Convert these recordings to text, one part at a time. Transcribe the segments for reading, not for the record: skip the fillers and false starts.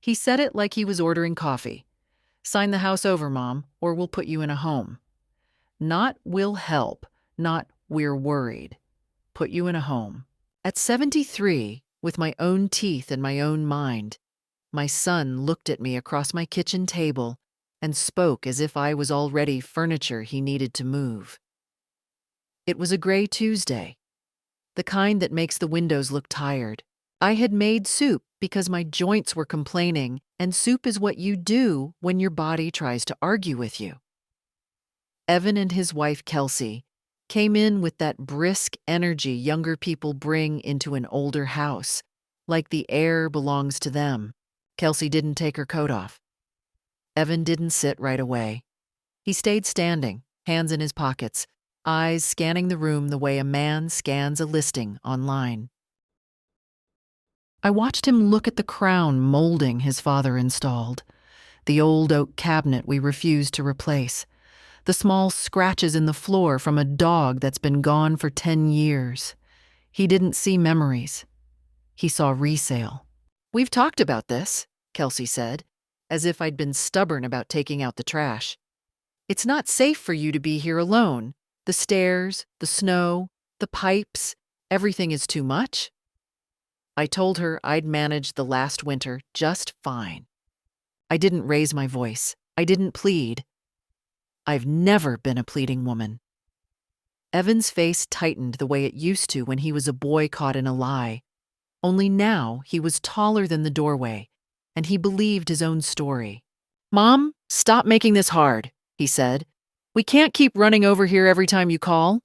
He said it like he was ordering coffee. Sign the house over, Mom, or we'll put you in a home. Not we'll help, not we're worried. Put you in a home. At 73, with my own teeth and my own mind, my son looked at me across my kitchen table and spoke as if I was already furniture he needed to move. It was a gray Tuesday, the kind that makes the windows look tired. I had made soup because my joints were complaining, and soup is what you do when your body tries to argue with you. Evan and his wife, Kelsey, came in with that brisk energy younger people bring into an older house, like the air belongs to them. Kelsey didn't take her coat off. Evan didn't sit right away. He stayed standing, hands in his pockets, eyes scanning the room the way a man scans a listing online. I watched him look at the crown molding his father installed, the old oak cabinet we refused to replace, the small scratches in the floor from a dog that's been gone for 10 years. He didn't see memories. He saw resale. "We've talked about this," Kelsey said, as if I'd been stubborn about taking out the trash. "It's not safe for you to be here alone. The stairs, the snow, the pipes, everything is too much." I told her I'd managed the last winter just fine. I didn't raise my voice. I didn't plead. I've never been a pleading woman. Evan's face tightened the way it used to when he was a boy caught in a lie. Only now he was taller than the doorway, and he believed his own story. "Mom, stop making this hard," he said. "We can't keep running over here every time you call."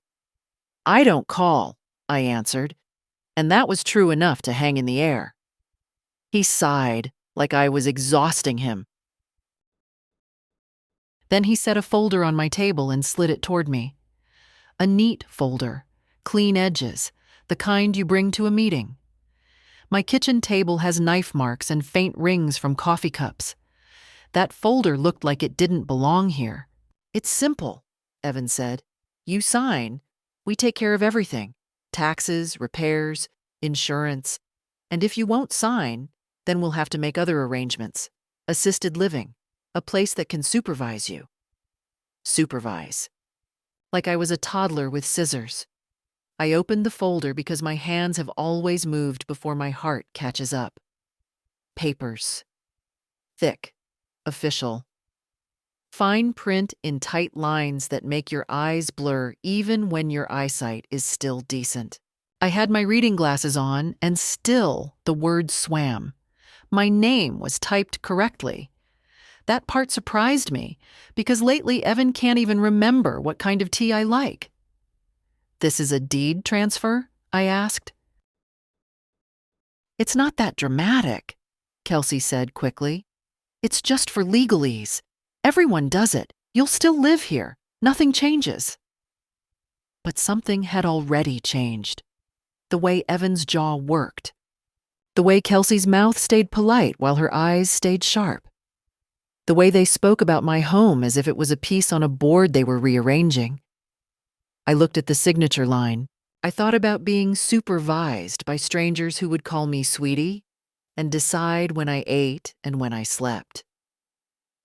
"I don't call," I answered, and that was true enough to hang in the air. He sighed, like I was exhausting him. Then he set a folder on my table and slid it toward me. A neat folder, clean edges, the kind you bring to a meeting. My kitchen table has knife marks and faint rings from coffee cups. That folder looked like it didn't belong here. "It's simple," Evan said. "You sign, we take care of everything. Taxes, repairs, insurance. And if you won't sign, then we'll have to make other arrangements. Assisted living, a place that can supervise you." Supervise. Like I was a toddler with scissors. I opened the folder because my hands have always moved before my heart catches up. Papers. Thick. Official. Fine print in tight lines that make your eyes blur even when your eyesight is still decent. I had my reading glasses on, and still the words swam. My name was typed correctly. That part surprised me, because lately Evan can't even remember what kind of tea I like. "This is a deed transfer?" I asked. "It's not that dramatic," Kelsey said quickly. "It's just for legalese. Everyone does it. You'll still live here. Nothing changes." But something had already changed. The way Evan's jaw worked. The way Kelsey's mouth stayed polite while her eyes stayed sharp. The way they spoke about my home as if it was a piece on a board they were rearranging. I looked at the signature line. I thought about being supervised by strangers who would call me sweetie and decide when I ate and when I slept.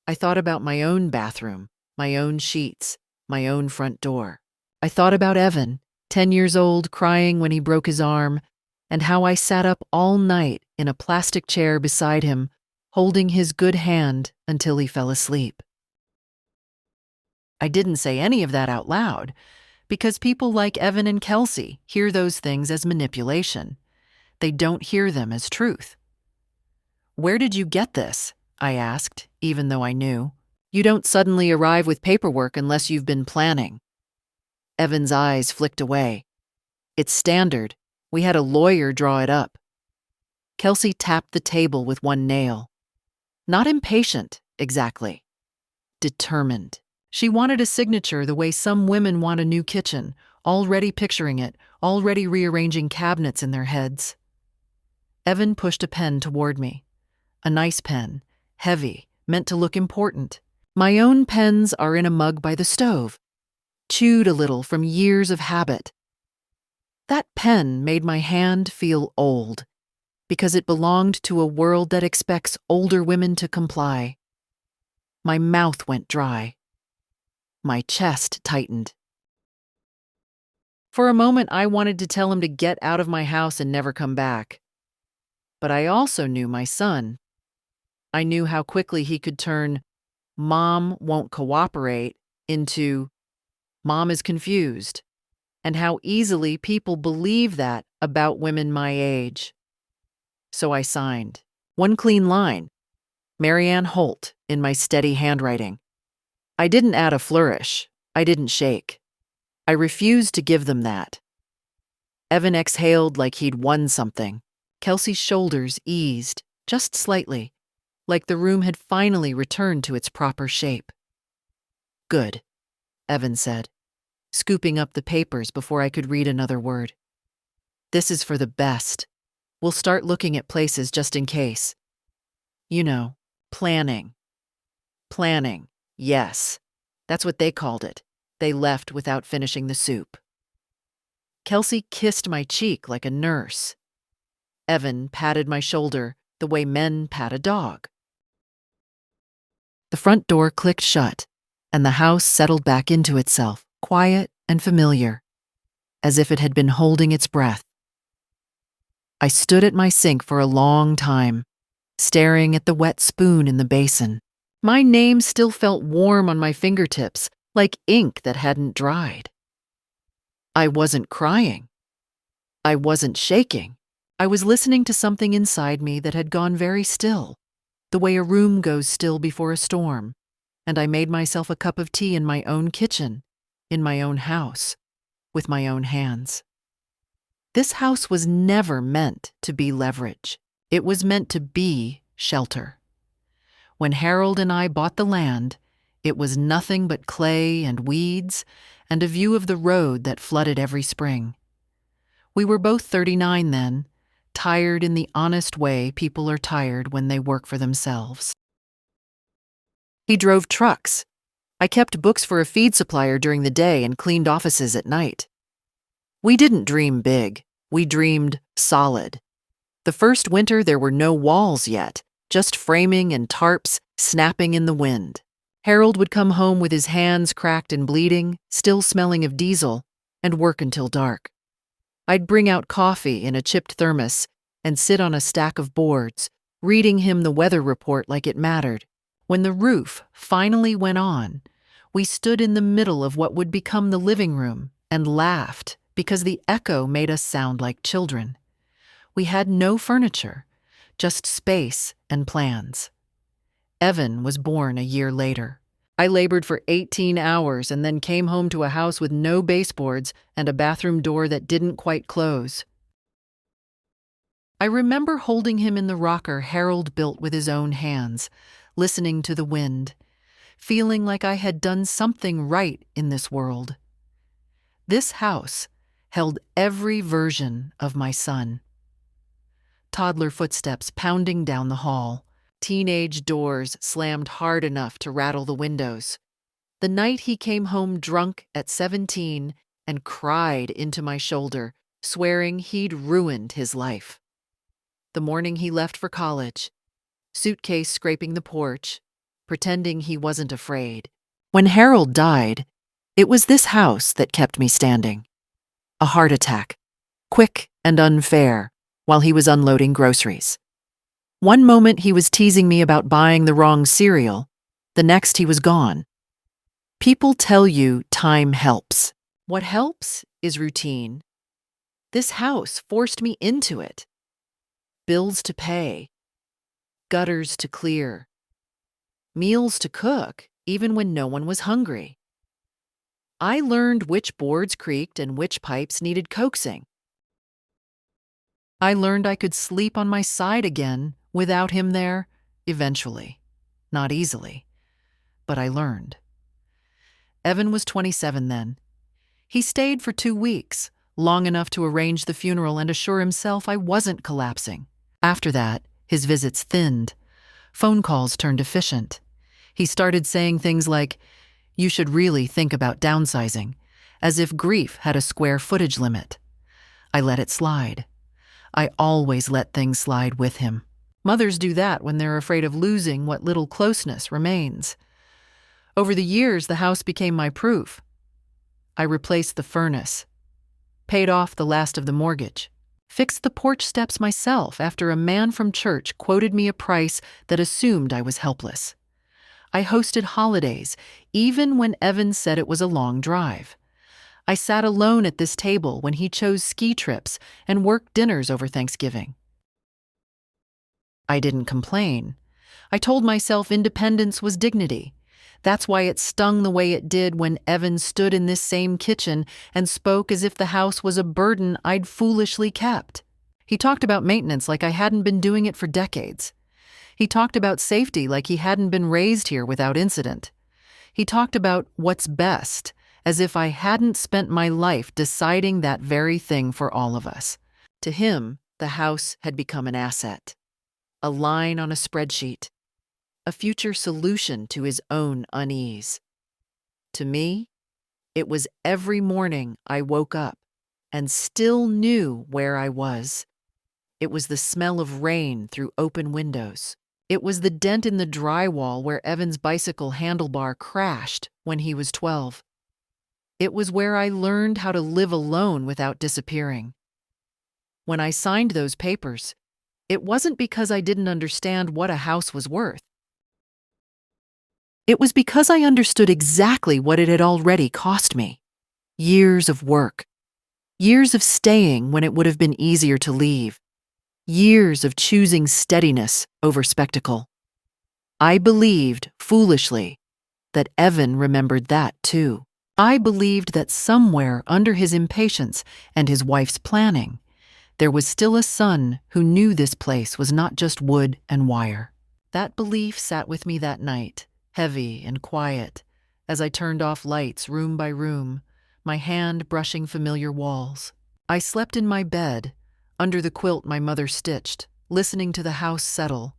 I thought about my own bathroom, my own sheets, my own front door. I thought about Evan, 10 years old, crying when he broke his arm, and how I sat up all night in a plastic chair beside him, holding his good hand until he fell asleep. I didn't say any of that out loud, because people like Evan and Kelsey hear those things as manipulation. They don't hear them as truth. "Where did you get this?" I asked, even though I knew. "You don't suddenly arrive with paperwork unless you've been planning." Evan's eyes flicked away. "It's standard. We had a lawyer draw it up." Kelsey tapped the table with one nail. Not impatient, exactly. Determined. She wanted a signature the way some women want a new kitchen, already picturing it, already rearranging cabinets in their heads. Evan pushed a pen toward me. A nice pen, heavy, meant to look important. My own pens are in a mug by the stove, chewed a little from years of habit. That pen made my hand feel old. because it belonged to a world that expects older women to comply. My mouth went dry. My chest tightened. For a moment, I wanted to tell him to get out of my house and never come back. But I also knew my son. I knew how quickly he could turn "Mom won't cooperate" into "Mom is confused," and how easily people believe that about women my age. So I signed. One clean line, Marianne Holt, in my steady handwriting. I didn't add a flourish. I didn't shake. I refused to give them that. Evan exhaled like he'd won something. Kelsey's shoulders eased, just slightly, like the room had finally returned to its proper shape. "Good," Evan said, scooping up the papers before I could read another word. "This is for the best. We'll start looking at places just in case. You know, planning." Planning, yes. That's what they called it. They left without finishing the soup. Kelsey kissed my cheek like a nurse. Evan patted my shoulder the way men pat a dog. The front door clicked shut, and the house settled back into itself, quiet and familiar, as if it had been holding its breath. I stood at my sink for a long time, staring at the wet spoon in the basin. My name still felt warm on my fingertips, like ink that hadn't dried. I wasn't crying. I wasn't shaking. I was listening to something inside me that had gone very still, the way a room goes still before a storm, and I made myself a cup of tea in my own kitchen, in my own house, with my own hands. This house was never meant to be leverage. It was meant to be shelter. When Harold and I bought the land, it was nothing but clay and weeds and a view of the road that flooded every spring. We were both 39 then, tired in the honest way people are tired when they work for themselves. He drove trucks. I kept books for a feed supplier during the day and cleaned offices at night. We didn't dream big. We dreamed solid. The first winter there were no walls yet, just framing and tarps snapping in the wind. Harold would come home with his hands cracked and bleeding, still smelling of diesel, and work until dark. I'd bring out coffee in a chipped thermos and sit on a stack of boards, reading him the weather report like it mattered. When the roof finally went on, we stood in the middle of what would become the living room and laughed because the echo made us sound like children. We had no furniture, just space and plans. Evan was born a year later. I labored for 18 hours and then came home to a house with no baseboards and a bathroom door that didn't quite close. I remember holding him in the rocker Harold built with his own hands, listening to the wind, feeling like I had done something right in this world. This house held every version of my son. Toddler footsteps pounding down the hall. Teenage doors slammed hard enough to rattle the windows. The night he came home drunk at 17 and cried into my shoulder, swearing he'd ruined his life. The morning he left for college, suitcase scraping the porch, pretending he wasn't afraid. When Harold died, it was this house that kept me standing. A heart attack, quick and unfair, while he was unloading groceries. One moment he was teasing me about buying the wrong cereal, the next he was gone. People tell you time helps. What helps is routine. This house forced me into it. Bills to pay, gutters to clear, meals to cook, even when no one was hungry. I learned which boards creaked and which pipes needed coaxing. I learned I could sleep on my side again without him there, eventually. Not easily, but I learned. Evan was 27 then. He stayed for 2 weeks, long enough to arrange the funeral and assure himself I wasn't collapsing. After that, his visits thinned. Phone calls turned efficient. He started saying things like, "You should really think about downsizing," as if grief had a square footage limit. I let it slide. I always let things slide with him. Mothers do that when they're afraid of losing what little closeness remains. Over the years, the house became my proof. I replaced the furnace, paid off the last of the mortgage, fixed the porch steps myself after a man from church quoted me a price that assumed I was helpless. I hosted holidays, even when Evan said it was a long drive. I sat alone at this table when he chose ski trips and worked dinners over Thanksgiving. I didn't complain. I told myself independence was dignity. That's why it stung the way it did when Evan stood in this same kitchen and spoke as if the house was a burden I'd foolishly kept. He talked about maintenance like I hadn't been doing it for decades. He talked about safety like he hadn't been raised here without incident. He talked about what's best as if I hadn't spent my life deciding that very thing for all of us. To him, the house had become an asset, a line on a spreadsheet, a future solution to his own unease. To me, it was every morning I woke up and still knew where I was. It was the smell of rain through open windows. It was the dent in the drywall where Evan's bicycle handlebar crashed when he was 12. It was where I learned how to live alone without disappearing. When I signed those papers, it wasn't because I didn't understand what a house was worth. It was because I understood exactly what it had already cost me. Years of work. Years of staying when it would have been easier to leave. Years of choosing steadiness over spectacle. I believed, foolishly, that Evan remembered that too. I believed that somewhere under his impatience and his wife's planning, there was still a son who knew this place was not just wood and wire. That belief sat with me that night, heavy and quiet, as I turned off lights room by room, my hand brushing familiar walls. I slept in my bed, under the quilt my mother stitched, listening to the house settle,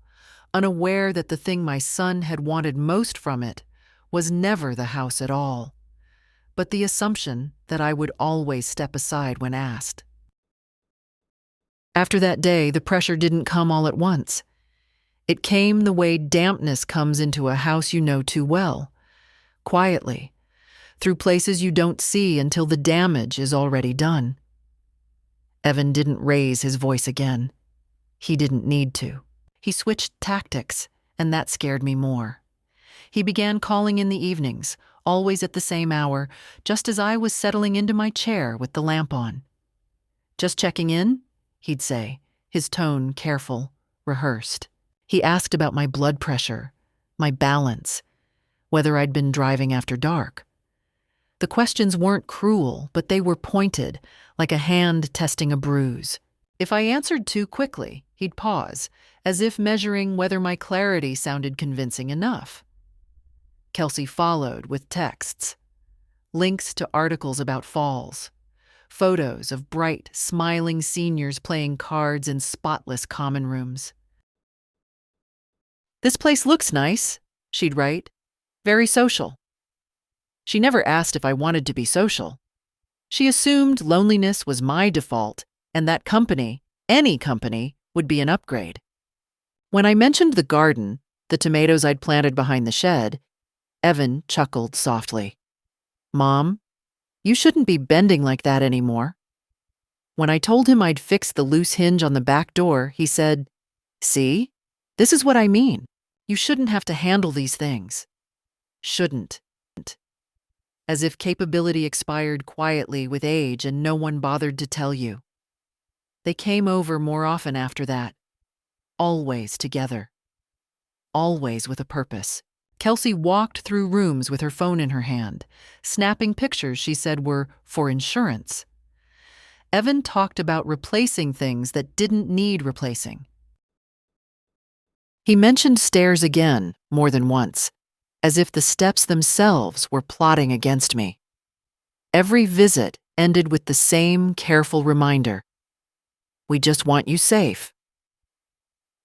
unaware that the thing my son had wanted most from it was never the house at all, but the assumption that I would always step aside when asked. After that day, the pressure didn't come all at once. It came the way dampness comes into a house you know too well, quietly, through places you don't see until the damage is already done. Evan didn't raise his voice again. He didn't need to. He switched tactics, and that scared me more. He began calling in the evenings, always at the same hour, just as I was settling into my chair with the lamp on. "Just checking in?" he'd say, his tone careful, rehearsed. He asked about my blood pressure, my balance, whether I'd been driving after dark. The questions weren't cruel, but they were pointed, like a hand testing a bruise. If I answered too quickly, he'd pause, as if measuring whether my clarity sounded convincing enough. Kelsey followed with texts, links to articles about falls, photos of bright, smiling seniors playing cards in spotless common rooms. "This place looks nice," she'd write. "Very social." She never asked if I wanted to be social. She assumed loneliness was my default and that company, any company, would be an upgrade. When I mentioned the garden, the tomatoes I'd planted behind the shed, Evan chuckled softly. "Mom, you shouldn't be bending like that anymore." When I told him I'd fixed the loose hinge on the back door, he said, "See? This is what I mean. You shouldn't have to handle these things." Shouldn't. As if capability expired quietly with age and no one bothered to tell you. They came over more often after that. Always together. Always with a purpose. Kelsey walked through rooms with her phone in her hand, snapping pictures she said were for insurance. Evan talked about replacing things that didn't need replacing. He mentioned stairs again, more than once, as if the steps themselves were plotting against me. Every visit ended with the same careful reminder. "We just want you safe."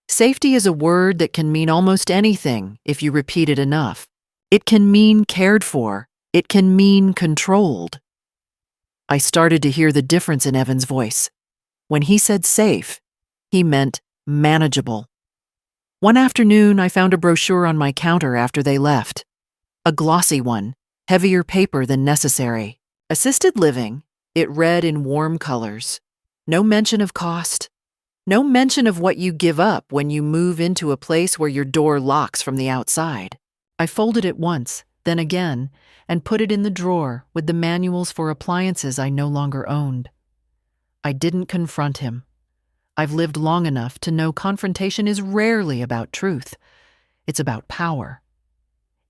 Safety is a word that can mean almost anything if you repeat it enough. It can mean cared for. It can mean controlled. I started to hear the difference in Evan's voice. When he said safe, he meant manageable. One afternoon, I found a brochure on my counter after they left. A glossy one, heavier paper than necessary. Assisted living, it read in warm colors. No mention of cost. No mention of what you give up when you move into a place where your door locks from the outside. I folded it once, then again, and put it in the drawer with the manuals for appliances I no longer owned. I didn't confront him. I've lived long enough to know confrontation is rarely about truth. It's about power.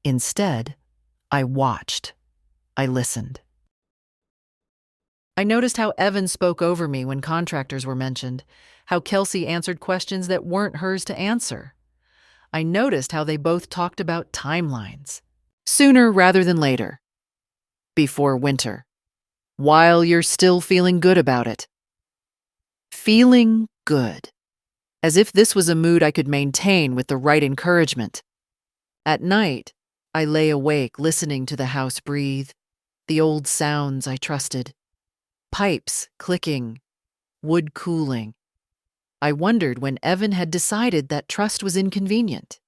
Instead, I watched. I listened. I noticed how Evan spoke over me when contractors were mentioned, how Kelsey answered questions that weren't hers to answer. I noticed how they both talked about timelines. Sooner rather than later. Before winter. While you're still feeling good about it. Feeling good. As if this was a mood I could maintain with the right encouragement. At night, I lay awake listening to the house breathe, the old sounds I trusted. Pipes clicking, wood cooling. I wondered when Evan had decided that trust was inconvenient.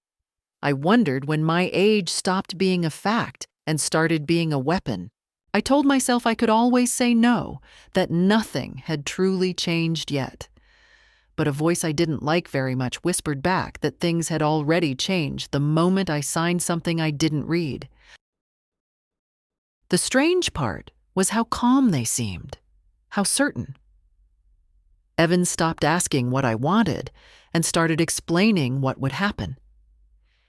I wondered when my age stopped being a fact and started being a weapon. I told myself I could always say no, that nothing had truly changed yet. But a voice I didn't like very much whispered back that things had already changed the moment I signed something I didn't read. The strange part was how calm they seemed, how certain. Evan stopped asking what I wanted and started explaining what would happen.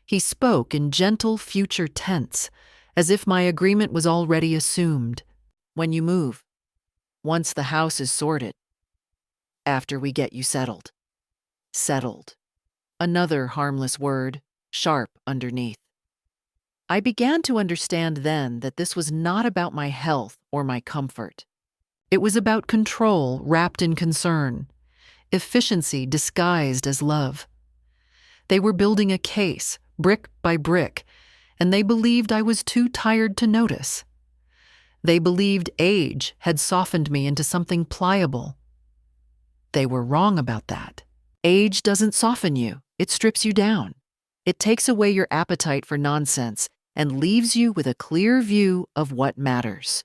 He spoke in gentle future tense, as if my agreement was already assumed. When you move, once the house is sorted, after we get you settled. Settled. Another harmless word, sharp underneath. I began to understand then that this was not about my health or my comfort. It was about control wrapped in concern, efficiency disguised as love. They were building a case, brick by brick, and they believed I was too tired to notice. They believed age had softened me into something pliable. They were wrong about that. Age doesn't soften you, it strips you down. It takes away your appetite for nonsense and leaves you with a clear view of what matters.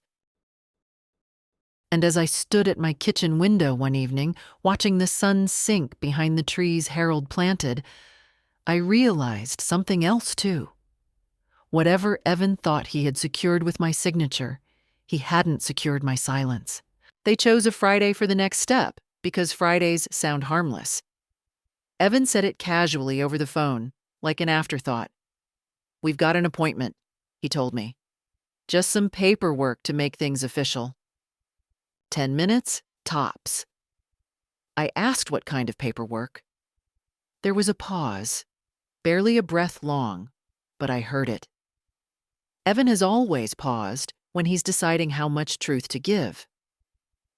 And as I stood at my kitchen window one evening, watching the sun sink behind the trees Harold planted, I realized something else too. Whatever Evan thought he had secured with my signature, he hadn't secured my silence. They chose a Friday for the next step because Fridays sound harmless. Evan said it casually over the phone, like an afterthought. "We've got an appointment," he told me. "Just some paperwork to make things official. 10 minutes, tops." I asked what kind of paperwork. There was a pause, barely a breath long, but I heard it. Evan has always paused when he's deciding how much truth to give.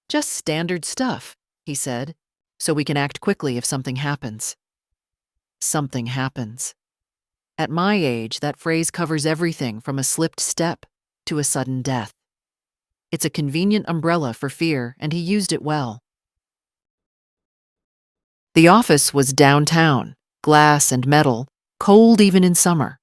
"Just standard stuff," he said, "so we can act quickly if something happens." Something happens. At my age, that phrase covers everything from a slipped step to a sudden death. It's a convenient umbrella for fear, and he used it well. The office was downtown, glass and metal, cold even in summer.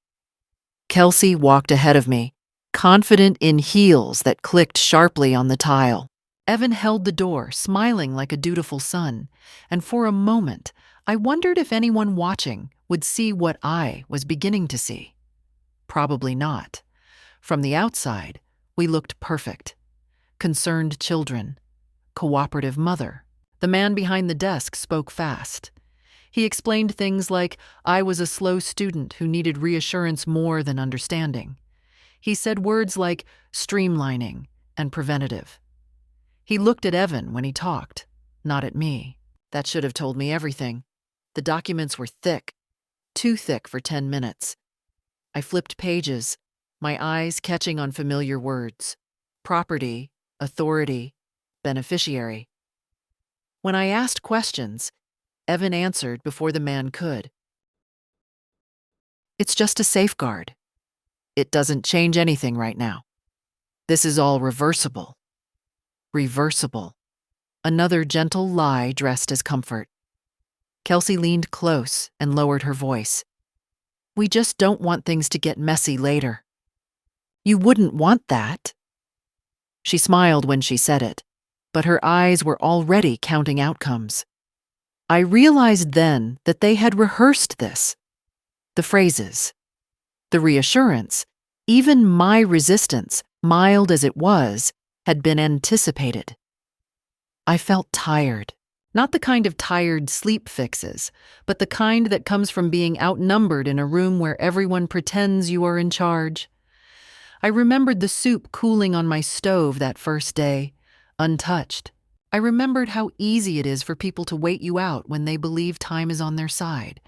Kelsey walked ahead of me, confident in heels that clicked sharply on the tile. Evan held the door, smiling like a dutiful son, and for a moment, I wondered if anyone watching would see what I was beginning to see. Probably not. From the outside, we looked perfect. Concerned children. Cooperative mother. The man behind the desk spoke fast. He explained things like I was a slow student who needed reassurance more than understanding. He said words like streamlining and preventative. He looked at Evan when he talked, not at me. That should have told me everything. The documents were thick, too thick for 10 minutes. I flipped pages, my eyes catching on familiar words. Property, authority, beneficiary. When I asked questions, Evan answered before the man could. "It's just a safeguard. It doesn't change anything right now. This is all reversible." Reversible. Another gentle lie dressed as comfort. Kelsey leaned close and lowered her voice. We just don't want things to get messy later. You wouldn't want that. She smiled when she said it, but her eyes were already counting outcomes. I realized then that they had rehearsed this. The phrases, the reassurance, even my resistance, mild as it was, had been anticipated. I felt tired. Not the kind of tired sleep fixes, but the kind that comes from being outnumbered in a room where everyone pretends you are in charge. I remembered the soup cooling on my stove that first day, untouched. I remembered how easy it is for people to wait you out when they believe time is on their side.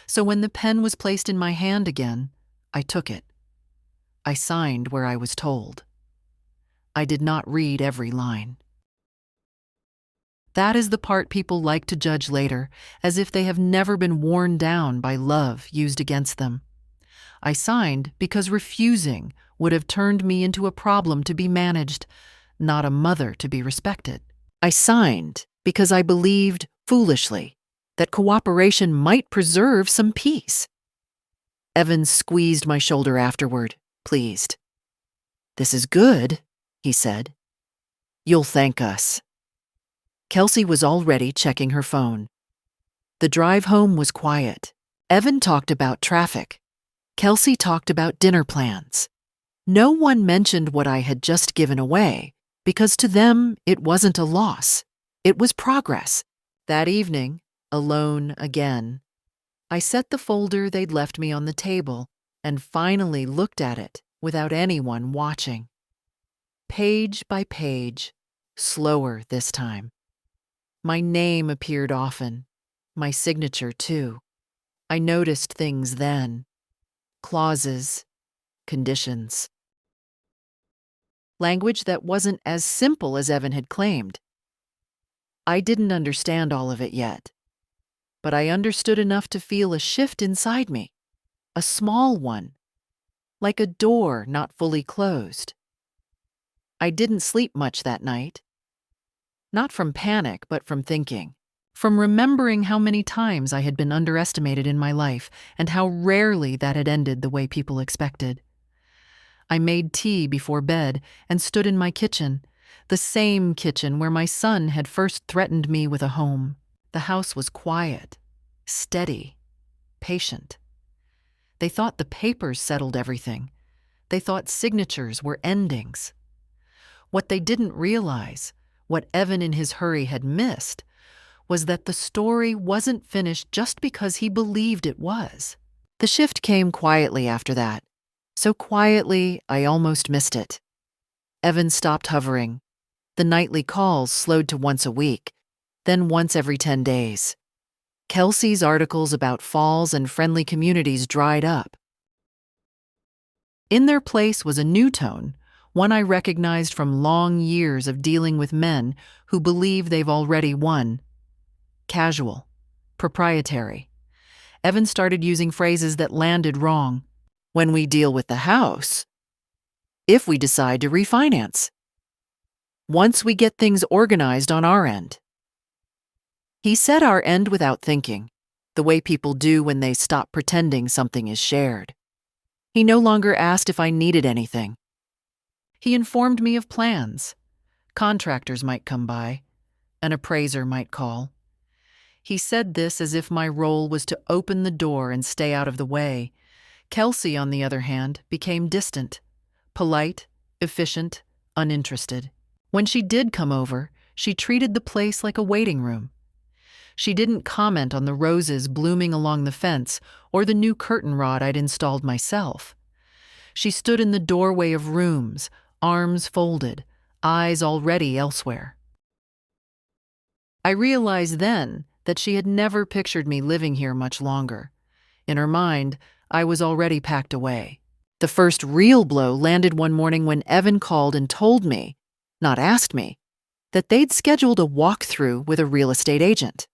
So when the pen was placed in my hand again, I took it. I signed where I was told. I did not read every line. That is the part people like to judge later, as if they have never been worn down by love used against them. I signed because refusing would have turned me into a problem to be managed, not a mother to be respected. I signed because I believed, foolishly, that cooperation might preserve some peace. Evan squeezed my shoulder afterward, pleased. This is good, he said. You'll thank us. Kelsey was already checking her phone. The drive home was quiet. Evan talked about traffic. Kelsey talked about dinner plans. No one mentioned what I had just given away, because to them it wasn't a loss. It was progress. That evening, alone again, I set the folder they'd left me on the table and finally looked at it without anyone watching. Page by page, slower this time. My name appeared often, my signature too. I noticed things then. Clauses, conditions. Language that wasn't as simple as Evan had claimed. I didn't understand all of it yet, but I understood enough to feel a shift inside me, a small one, like a door not fully closed. I didn't sleep much that night. Not from panic, but from thinking. From remembering how many times I had been underestimated in my life and how rarely that had ended the way people expected. I made tea before bed and stood in my kitchen, the same kitchen where my son had first threatened me with a home. The house was quiet, steady, patient. They thought the papers settled everything. They thought signatures were endings. What they didn't realize, what Evan in his hurry had missed, was that the story wasn't finished just because he believed it was. The shift came quietly after that, so quietly I almost missed it. Evan stopped hovering. The nightly calls slowed to once a week, then once every 10 days. Kelsey's articles about falls and friendly communities dried up. In their place was a new tone, one I recognized from long years of dealing with men who believe they've already won. Casual, proprietary. Evan started using phrases that landed wrong. When we deal with the house. If we decide to refinance. Once we get things organized on our end. He said our end without thinking, the way people do when they stop pretending something is shared. He no longer asked if I needed anything. He informed me of plans. Contractors might come by. An appraiser might call. He said this as if my role was to open the door and stay out of the way. Kelsey, on the other hand, became distant, polite, efficient, uninterested. When she did come over, she treated the place like a waiting room. She didn't comment on the roses blooming along the fence or the new curtain rod I'd installed myself. She stood in the doorway of rooms, arms folded, eyes already elsewhere. I realized then that she had never pictured me living here much longer. In her mind, I was already packed away. The first real blow landed one morning when Evan called and told me, not asked me, that they'd scheduled a walkthrough with a real estate agent.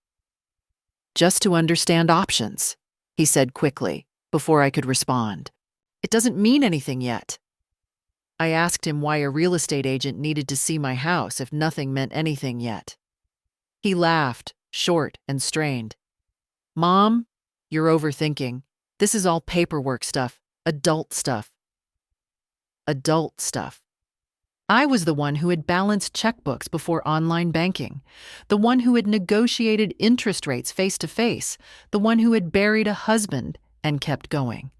Just to understand options, he said quickly, before I could respond. It doesn't mean anything yet. I asked him why a real estate agent needed to see my house if nothing meant anything yet. He laughed, short and strained. Mom, you're overthinking. This is all paperwork stuff, adult stuff. Adult stuff. I was the one who had balanced checkbooks before online banking, the one who had negotiated interest rates face to face, the one who had buried a husband and kept going.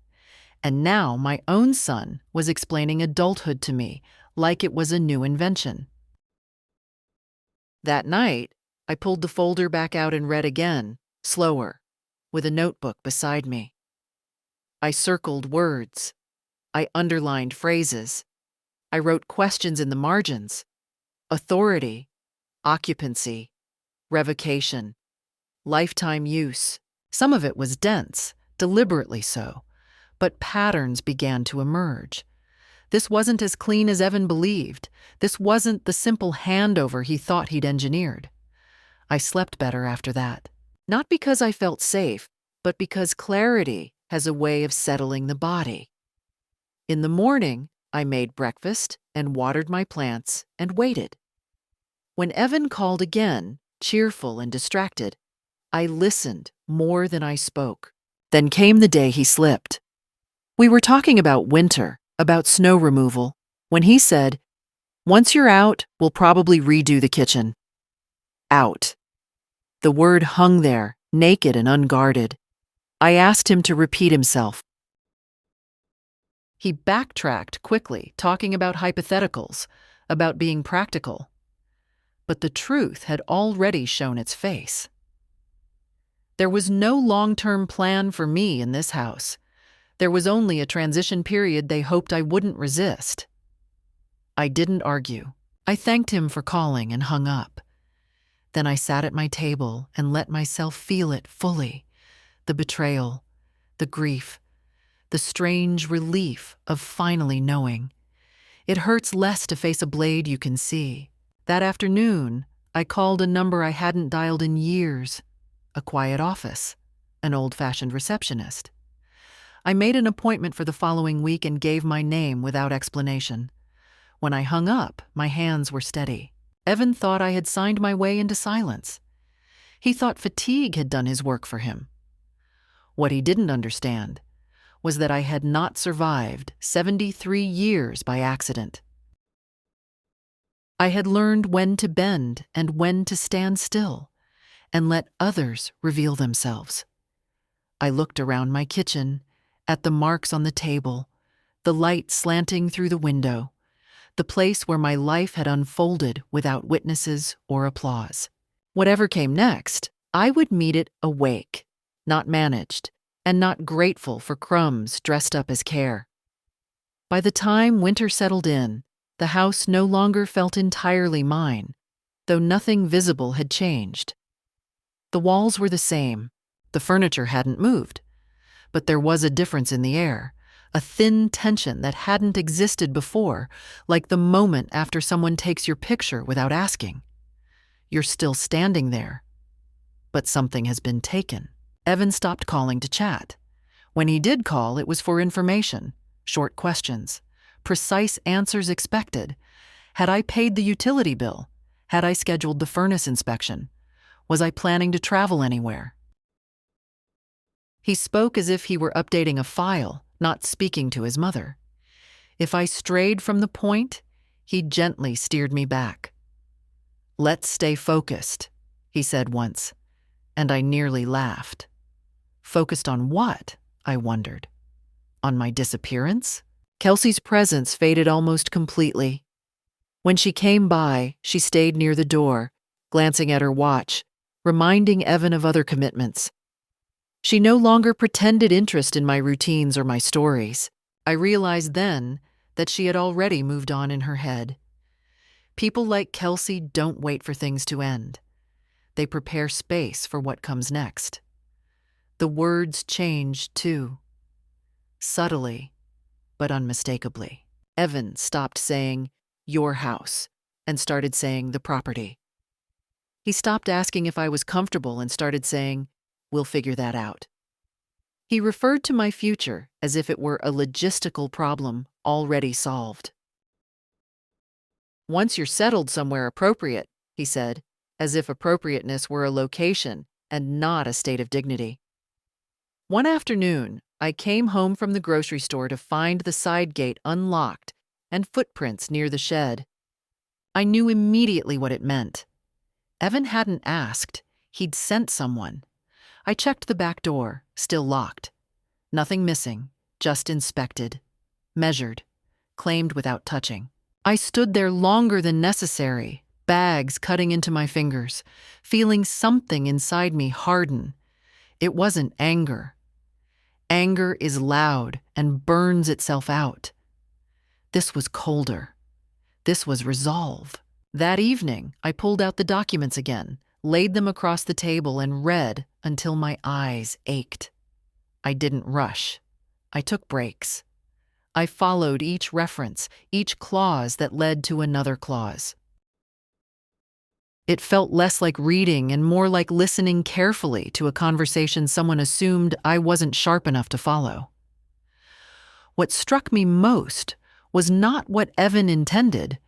And now my own son was explaining adulthood to me like it was a new invention. That night, I pulled the folder back out and read again, slower, with a notebook beside me. I circled words. I underlined phrases. I wrote questions in the margins. Authority, occupancy, revocation, lifetime use. Some of it was dense, deliberately so, but patterns began to emerge. This wasn't as clean as Evan believed. This wasn't the simple handover he thought he'd engineered. I slept better after that. Not because I felt safe, but because clarity has a way of settling the body. In the morning, I made breakfast and watered my plants and waited. When Evan called again, cheerful and distracted, I listened more than I spoke. Then came the day he slipped. We were talking about winter, about snow removal, when he said, "Once you're out, we'll probably redo the kitchen." Out. The word hung there, naked and unguarded. I asked him to repeat himself. He backtracked quickly, talking about hypotheticals, about being practical. But the truth had already shown its face. There was no long-term plan for me in this house. There was only a transition period they hoped I wouldn't resist. I didn't argue. I thanked him for calling and hung up. Then I sat at my table and let myself feel it fully. The betrayal, the grief, the strange relief of finally knowing. It hurts less to face a blade you can see. That afternoon, I called a number I hadn't dialed in years. A quiet office, an old-fashioned receptionist. I made an appointment for the following week and gave my name without explanation. When I hung up, my hands were steady. Evan thought I had signed my way into silence. He thought fatigue had done his work for him. What he didn't understand was that I had not survived 73 years by accident. I had learned when to bend and when to stand still and let others reveal themselves. I looked around my kitchen, at the marks on the table, the light slanting through the window, the place where my life had unfolded without witnesses or applause. Whatever came next, I would meet it awake, not managed, and not grateful for crumbs dressed up as care. By the time winter settled in, the house no longer felt entirely mine, though nothing visible had changed. The walls were the same, the furniture hadn't moved, but there was a difference in the air, a thin tension that hadn't existed before, like the moment after someone takes your picture without asking. You're still standing there, but something has been taken. Evan stopped calling to chat. When he did call, it was for information, short questions, precise answers expected. Had I paid the utility bill? Had I scheduled the furnace inspection? Was I planning to travel anywhere? He spoke as if he were updating a file, not speaking to his mother. If I strayed from the point, he gently steered me back. "Let's stay focused," he said once, and I nearly laughed. Focused on what? I wondered. On my disappearance? Kelsey's presence faded almost completely. When she came by, she stayed near the door, glancing at her watch, reminding Evan of other commitments. She no longer pretended interest in my routines or my stories. I realized then that she had already moved on in her head. People like Kelsey don't wait for things to end. They prepare space for what comes next. The words changed, too. Subtly, but unmistakably. Evan stopped saying, "your house," and started saying, "the property." He stopped asking if I was comfortable and started saying, "we'll figure that out." He referred to my future as if it were a logistical problem already solved. "Once you're settled somewhere appropriate," he said, as if appropriateness were a location and not a state of dignity. One afternoon, I came home from the grocery store to find the side gate unlocked and footprints near the shed. I knew immediately what it meant. Evan hadn't asked, he'd sent someone. I checked the back door, still locked. Nothing missing, just inspected, measured, claimed without touching. I stood there longer than necessary, bags cutting into my fingers, feeling something inside me harden. It wasn't anger. Anger is loud and burns itself out. This was colder. This was resolve. That evening, I pulled out the documents again, laid them across the table, and read until my eyes ached. I didn't rush. I took breaks. I followed each reference, each clause that led to another clause. It felt less like reading and more like listening carefully to a conversation someone assumed I wasn't sharp enough to follow. What struck me most was not what Evan intended,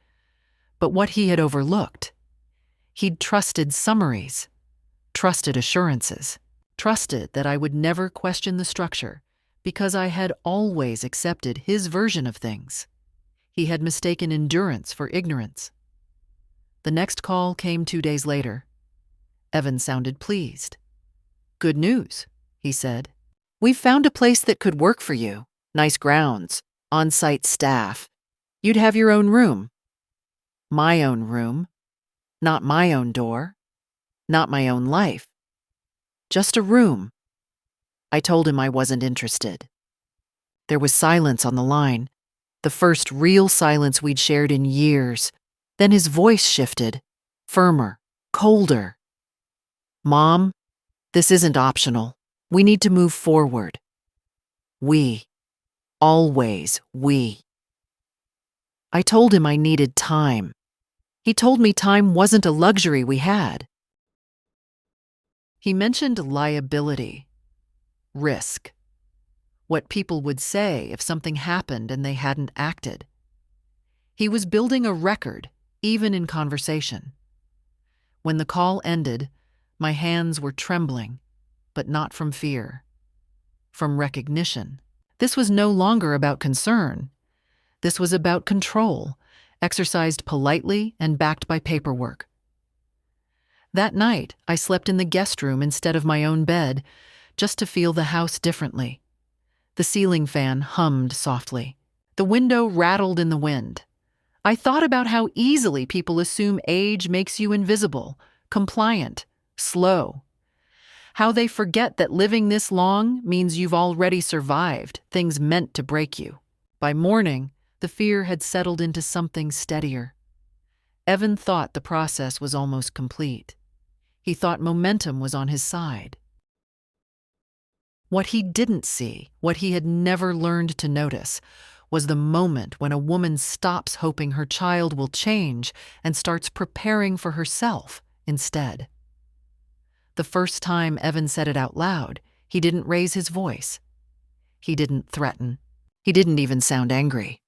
but what he had overlooked. He'd trusted summaries, trusted assurances, trusted that I would never question the structure because I had always accepted his version of things. He had mistaken endurance for ignorance. The next call came 2 days later. Evan sounded pleased. "Good news," he said. "We've found a place that could work for you. Nice grounds, on-site staff. You'd have your own room." My own room. Not my own door. Not my own life. Just a room. I told him I wasn't interested. There was silence on the line, the first real silence we'd shared in years. Then his voice shifted, firmer, colder. "Mom, this isn't optional. We need to move forward. We. Always we." I told him I needed time. He told me time wasn't a luxury we had. He mentioned liability, risk, what people would say if something happened and they hadn't acted. He was building a record, even in conversation. When the call ended, my hands were trembling, but not from fear, from recognition. This was no longer about concern. This was about control, exercised politely and backed by paperwork. That night, I slept in the guest room instead of my own bed, just to feel the house differently. The ceiling fan hummed softly. The window rattled in the wind. I thought about how easily people assume age makes you invisible, compliant, slow. How they forget that living this long means you've already survived things meant to break you. By morning, the fear had settled into something steadier. Evan thought the process was almost complete. He thought momentum was on his side. What he didn't see, what he had never learned to notice, was the moment when a woman stops hoping her child will change and starts preparing for herself instead. The first time Evan said it out loud, he didn't raise his voice. He didn't threaten. He didn't even sound angry.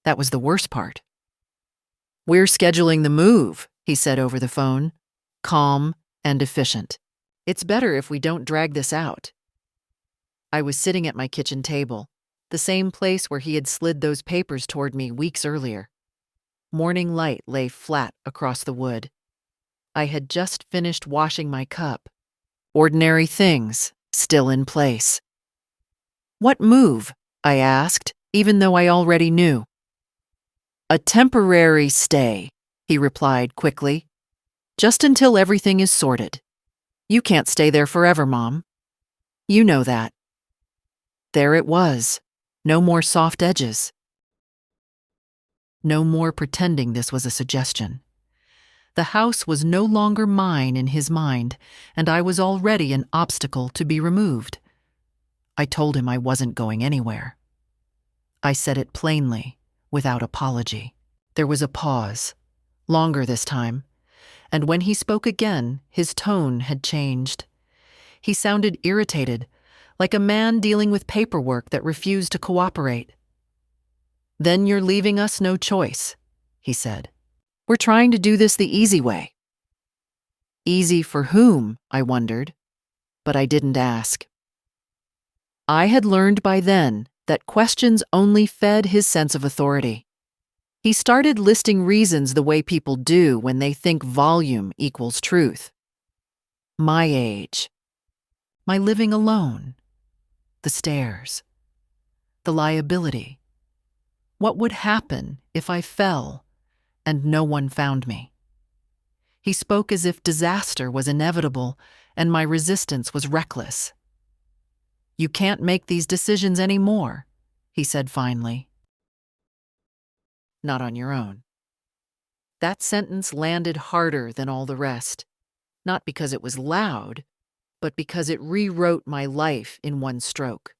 That was the worst part. "We're scheduling the move," he said over the phone, calm and efficient. "It's better if we don't drag this out." I was sitting at my kitchen table, the same place where he had slid those papers toward me weeks earlier. Morning light lay flat across the wood. I had just finished washing my cup. Ordinary things, still in place. "What move?" I asked, even though I already knew. "A temporary stay," he replied quickly. "Just until everything is sorted. You can't stay there forever, Mom. You know that." There it was. No more soft edges. No more pretending this was a suggestion. The house was no longer mine in his mind, and I was already an obstacle to be removed. I told him I wasn't going anywhere. I said it plainly, without apology. There was a pause, longer this time, and when he spoke again, his tone had changed. He sounded irritated, like a man dealing with paperwork that refused to cooperate. "Then you're leaving us no choice," he said. "We're trying to do this the easy way." Easy for whom, I wondered, but I didn't ask. I had learned by then that questions only fed his sense of authority. He started listing reasons the way people do when they think volume equals truth. My age, my living alone, the stairs, the liability. What would happen if I fell and no one found me? He spoke as if disaster was inevitable and my resistance was reckless. "You can't make these decisions anymore," he said finally. "Not on your own." That sentence landed harder than all the rest, not because it was loud, but because it rewrote my life in one stroke.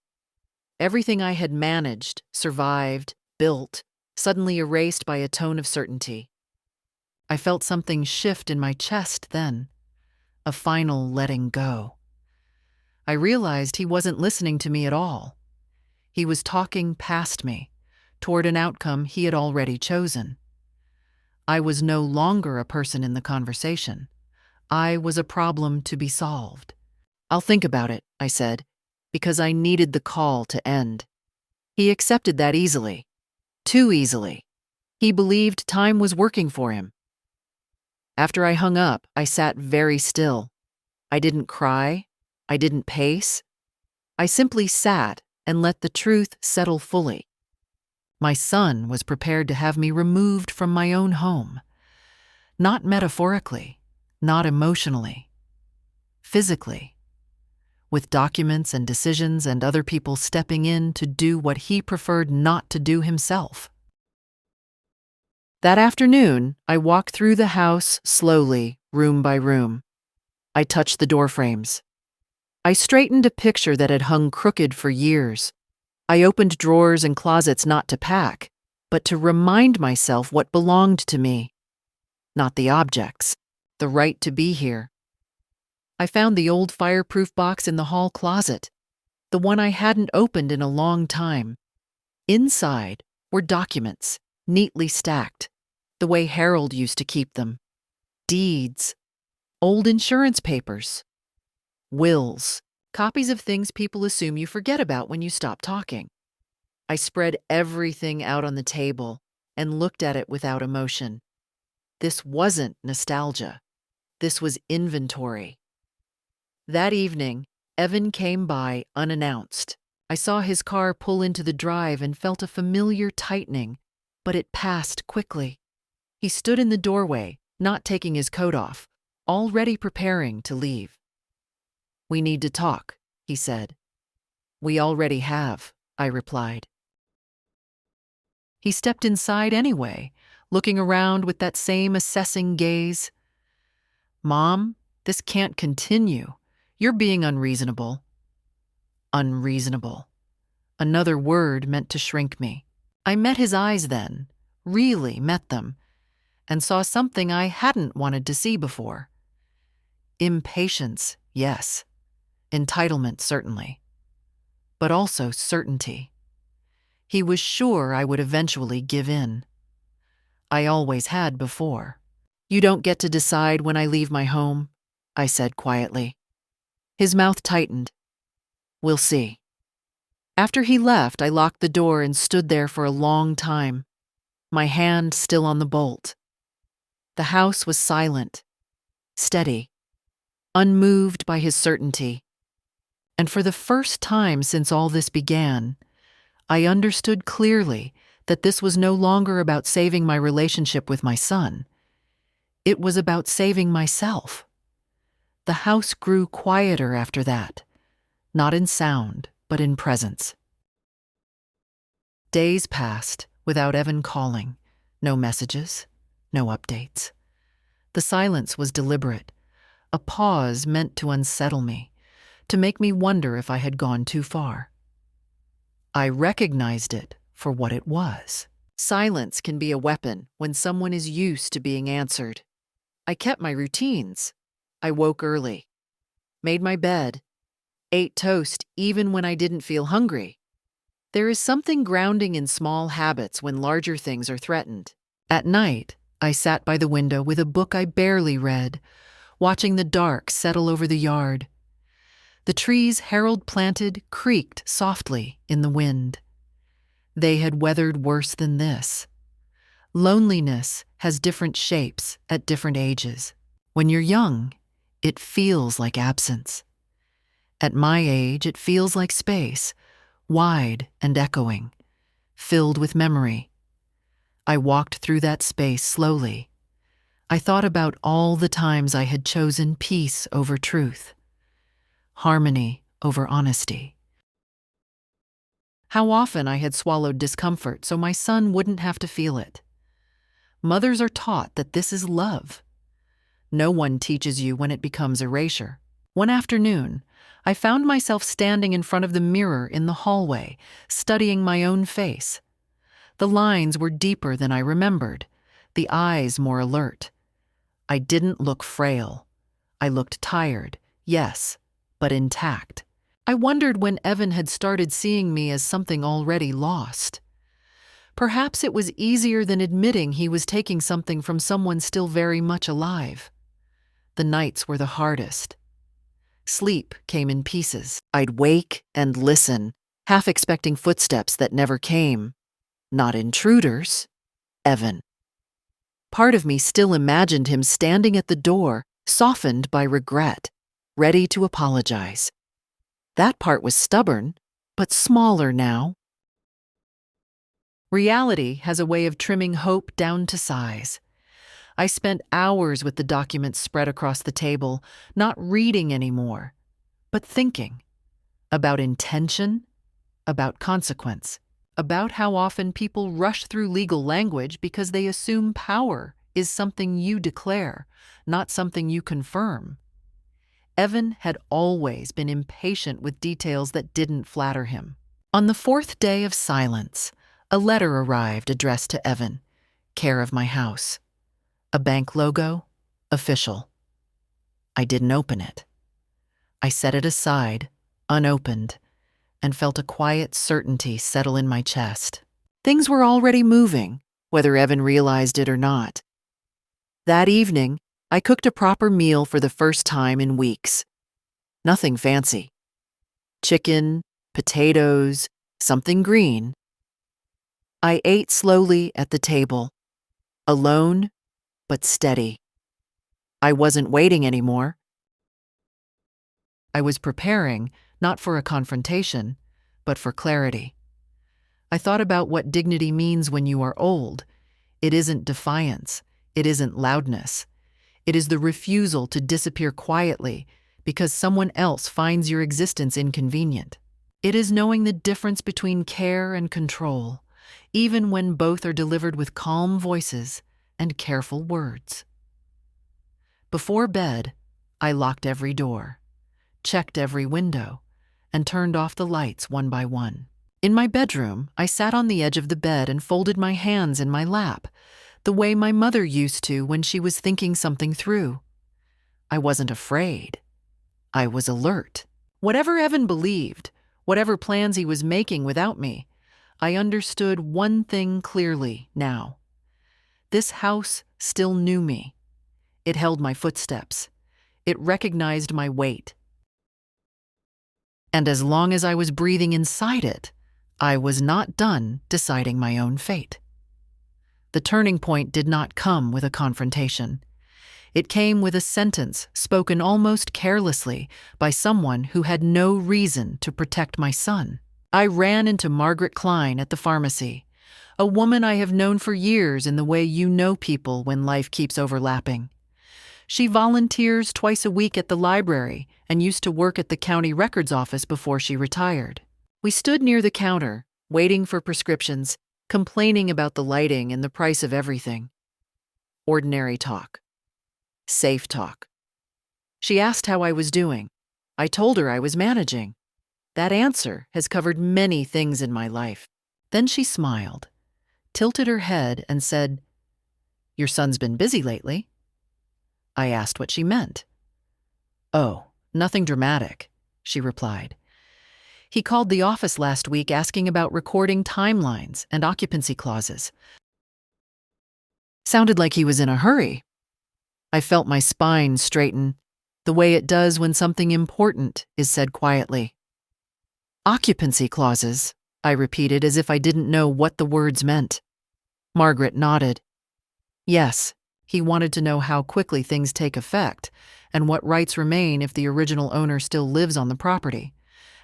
Everything I had managed, survived, built, suddenly erased by a tone of certainty. I felt something shift in my chest then, a final letting go. I realized he wasn't listening to me at all. He was talking past me, toward an outcome he had already chosen. I was no longer a person in the conversation. I was a problem to be solved. "I'll think about it," I said, because I needed the call to end. He accepted that easily. Too easily. He believed time was working for him. After I hung up, I sat very still. I didn't cry. I didn't pace. I simply sat and let the truth settle fully. My son was prepared to have me removed from my own home. Not metaphorically, not emotionally. Physically. With documents and decisions and other people stepping in to do what he preferred not to do himself. That afternoon, I walked through the house slowly, room by room. I touched the door frames. I straightened a picture that had hung crooked for years. I opened drawers and closets not to pack, but to remind myself what belonged to me. Not the objects, the right to be here. I found the old fireproof box in the hall closet, the one I hadn't opened in a long time. Inside were documents, neatly stacked, the way Harold used to keep them. Deeds, old insurance papers, wills, copies of things people assume you forget about when you stop talking. I spread everything out on the table and looked at it without emotion. This wasn't nostalgia. This was inventory. That evening, Evan came by unannounced. I saw his car pull into the drive and felt a familiar tightening, but it passed quickly. He stood in the doorway, not taking his coat off, already preparing to leave. "We need to talk," he said. "We already have," I replied. He stepped inside anyway, looking around with that same assessing gaze. "Mom, this can't continue. You're being unreasonable." Unreasonable. Another word meant to shrink me. I met his eyes then, really met them, and saw something I hadn't wanted to see before. Impatience, yes. Entitlement, certainly. But also certainty. He was sure I would eventually give in. I always had before. "You don't get to decide when I leave my home," I said quietly. His mouth tightened. "We'll see." After he left, I locked the door and stood there for a long time, my hand still on the bolt. The house was silent, steady, unmoved by his certainty. And for the first time since all this began, I understood clearly that this was no longer about saving my relationship with my son. It was about saving myself. The house grew quieter after that, not in sound, but in presence. Days passed without Evan calling, no messages, no updates. The silence was deliberate, a pause meant to unsettle me, to make me wonder if I had gone too far. I recognized it for what it was. Silence can be a weapon when someone is used to being answered. I kept my routines. I woke early, made my bed, ate toast even when I didn't feel hungry. There is something grounding in small habits when larger things are threatened. At night, I sat by the window with a book I barely read, watching the dark settle over the yard. The trees Harold planted creaked softly in the wind. They had weathered worse than this. Loneliness has different shapes at different ages. When you're young, it feels like absence. At my age, it feels like space, wide and echoing, filled with memory. I walked through that space slowly. I thought about all the times I had chosen peace over truth, harmony over honesty. How often I had swallowed discomfort so my son wouldn't have to feel it. Mothers are taught that this is love. No one teaches you when it becomes erasure. One afternoon, I found myself standing in front of the mirror in the hallway, studying my own face. The lines were deeper than I remembered, the eyes more alert. I didn't look frail. I looked tired, yes, but intact. I wondered when Evan had started seeing me as something already lost. Perhaps it was easier than admitting he was taking something from someone still very much alive. The nights were the hardest. Sleep came in pieces. I'd wake and listen, half expecting footsteps that never came. Not intruders, Evan. Part of me still imagined him standing at the door, softened by regret, ready to apologize. That part was stubborn, but smaller now. Reality has a way of trimming hope down to size. I spent hours with the documents spread across the table, not reading anymore, but thinking about intention, about consequence, about how often people rush through legal language because they assume power is something you declare, not something you confirm. Evan had always been impatient with details that didn't flatter him. On the fourth day of silence, a letter arrived addressed to Evan, care of my house. A bank logo, official. I didn't open it. I set it aside, unopened, and felt a quiet certainty settle in my chest. Things were already moving, whether Evan realized it or not. That evening, I cooked a proper meal for the first time in weeks. Nothing fancy. Chicken, potatoes, something green. I ate slowly at the table, alone but steady. I wasn't waiting anymore. I was preparing, not for a confrontation, but for clarity. I thought about what dignity means when you are old. It isn't defiance. It isn't loudness. It is the refusal to disappear quietly because someone else finds your existence inconvenient. It is knowing the difference between care and control, even when both are delivered with calm voices and careful words. Before bed, I locked every door, checked every window, and turned off the lights one by one. In my bedroom, I sat on the edge of the bed and folded my hands in my lap, the way my mother used to when she was thinking something through. I wasn't afraid. I was alert. Whatever Evan believed, whatever plans he was making without me, I understood one thing clearly now. This house still knew me. It held my footsteps. It recognized my weight. And as long as I was breathing inside it, I was not done deciding my own fate. The turning point did not come with a confrontation. It came with a sentence spoken almost carelessly by someone who had no reason to protect my son. I ran into Margaret Klein at the pharmacy, a woman I have known for years in the way you know people when life keeps overlapping. She volunteers twice a week at the library and used to work at the county records office before she retired. We stood near the counter, waiting for prescriptions, complaining about the lighting and the price of everything. Ordinary talk. Safe talk. She asked how I was doing. I told her I was managing. That answer has covered many things in my life. Then she smiled, tilted her head, and said, "Your son's been busy lately." I asked what she meant. "Oh, nothing dramatic," she replied. "He called the office last week asking about recording timelines and occupancy clauses. Sounded like he was in a hurry." I felt my spine straighten, the way it does when something important is said quietly. Occupancy clauses, I repeated as if I didn't know what the words meant. Margaret nodded. Yes, he wanted to know how quickly things take effect and what rights remain if the original owner still lives on the property.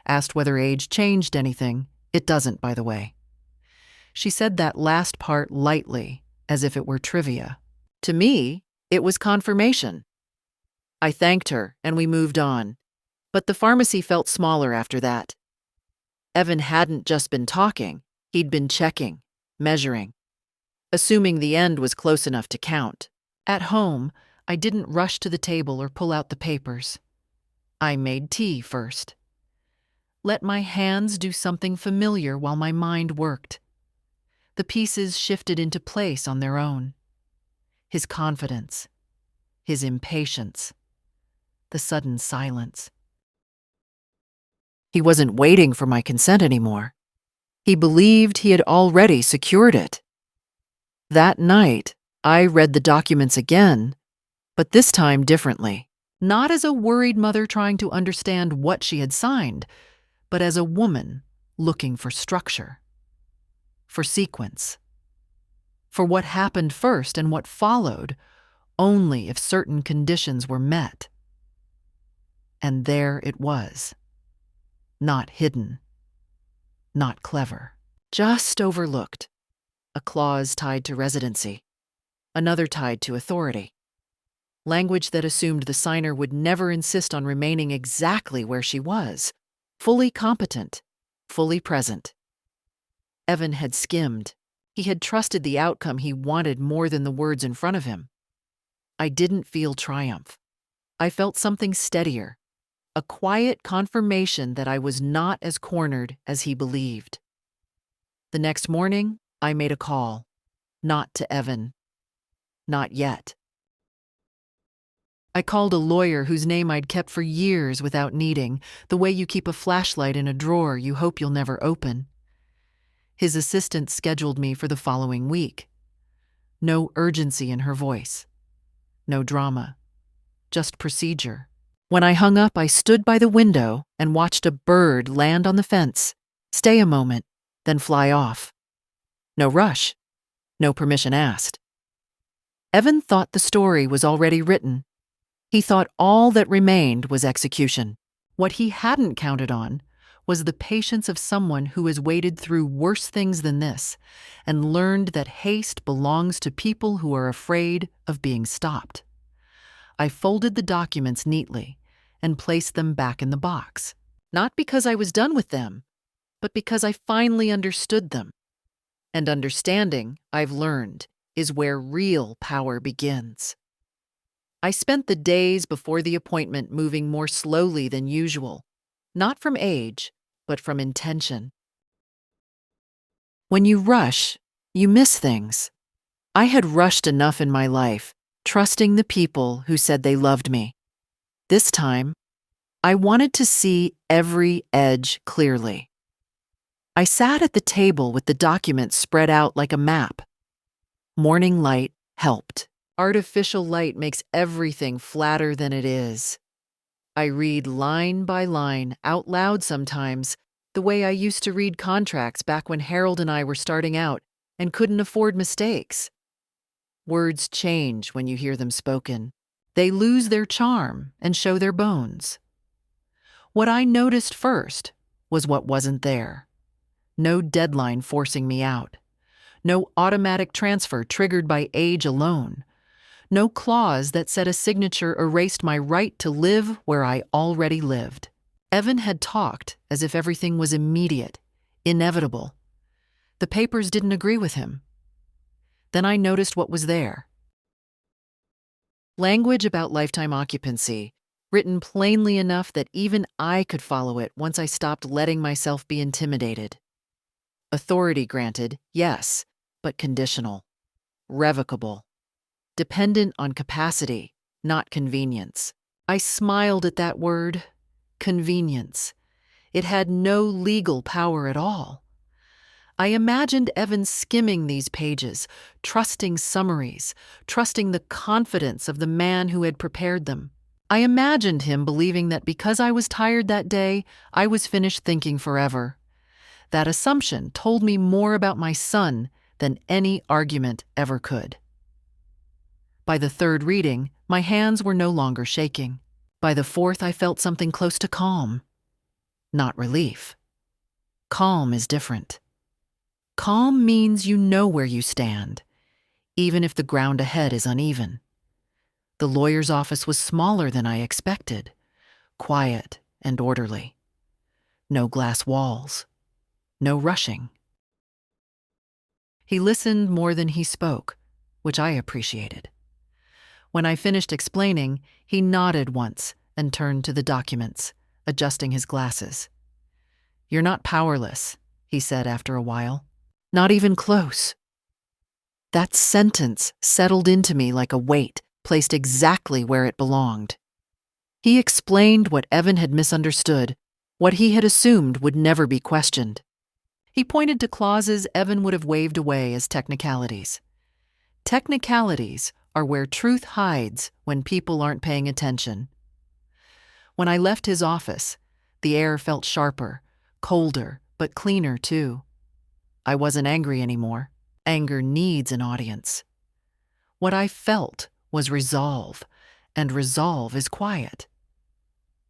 Asked whether age changed anything. It doesn't, by the way. She said that last part lightly, as if it were trivia. To me, it was confirmation. I thanked her, and we moved on. But the pharmacy felt smaller after that. Evan hadn't just been talking, he'd been checking, measuring, assuming the end was close enough to count. At home, I didn't rush to the table or pull out the papers. I made tea first. Let my hands do something familiar while my mind worked. The pieces shifted into place on their own. His confidence, his impatience, the sudden silence. He wasn't waiting for my consent anymore. He believed he had already secured it. That night, I read the documents again, but this time differently. Not as a worried mother trying to understand what she had signed, but as a woman looking for structure, for sequence, for what happened first and what followed only if certain conditions were met. And there it was. Not hidden, not clever, just overlooked. A clause tied to residency, another tied to authority. Language that assumed the signer would never insist on remaining exactly where she was, fully competent, fully present. Evan had skimmed. He had trusted the outcome he wanted more than the words in front of him. I didn't feel triumph. I felt something steadier, a quiet confirmation that I was not as cornered as he believed. The next morning, I made a call. Not to Evan. Not yet. I called a lawyer whose name I'd kept for years without needing, the way you keep a flashlight in a drawer you hope you'll never open. His assistant scheduled me for the following week. No urgency in her voice. No drama. Just procedure. When I hung up, I stood by the window and watched a bird land on the fence, stay a moment, then fly off. No rush. No permission asked. Evan thought the story was already written. He thought all that remained was execution. What he hadn't counted on was the patience of someone who has waded through worse things than this and learned that haste belongs to people who are afraid of being stopped. I folded the documents neatly and placed them back in the box, not because I was done with them, but because I finally understood them. And understanding, I've learned, is where real power begins. I spent the days before the appointment moving more slowly than usual, not from age, but from intention. When you rush, you miss things. I had rushed enough in my life, trusting the people who said they loved me. This time, I wanted to see every edge clearly. I sat at the table with the documents spread out like a map. Morning light helped. Artificial light makes everything flatter than it is. I read line by line, out loud sometimes, the way I used to read contracts back when Harold and I were starting out and couldn't afford mistakes. Words change when you hear them spoken. They lose their charm and show their bones. What I noticed first was what wasn't there. No deadline forcing me out. No automatic transfer triggered by age alone. No clause that said a signature erased my right to live where I already lived. Evan had talked as if everything was immediate, inevitable. The papers didn't agree with him. Then I noticed what was there. Language about lifetime occupancy, written plainly enough that even I could follow it once I stopped letting myself be intimidated. Authority granted, yes, but conditional, revocable, dependent on capacity, not convenience. I smiled at that word, convenience. It had no legal power at all. I imagined Evan skimming these pages, trusting summaries, trusting the confidence of the man who had prepared them. I imagined him believing that because I was tired that day, I was finished thinking forever. That assumption told me more about my son than any argument ever could. By the third reading, my hands were no longer shaking. By the fourth, I felt something close to calm, not relief. Calm is different. Calm means you know where you stand, even if the ground ahead is uneven. The lawyer's office was smaller than I expected, quiet and orderly. No glass walls, no rushing. He listened more than he spoke, which I appreciated. When I finished explaining, he nodded once and turned to the documents, adjusting his glasses. "You're not powerless," he said after a while. "Not even close." That sentence settled into me like a weight, placed exactly where it belonged. He explained what Evan had misunderstood, what he had assumed would never be questioned. He pointed to clauses Evan would have waved away as technicalities. Technicalities are where truth hides when people aren't paying attention. When I left his office, the air felt sharper, colder, but cleaner too. I wasn't angry anymore. Anger needs an audience. What I felt was resolve, and resolve is quiet.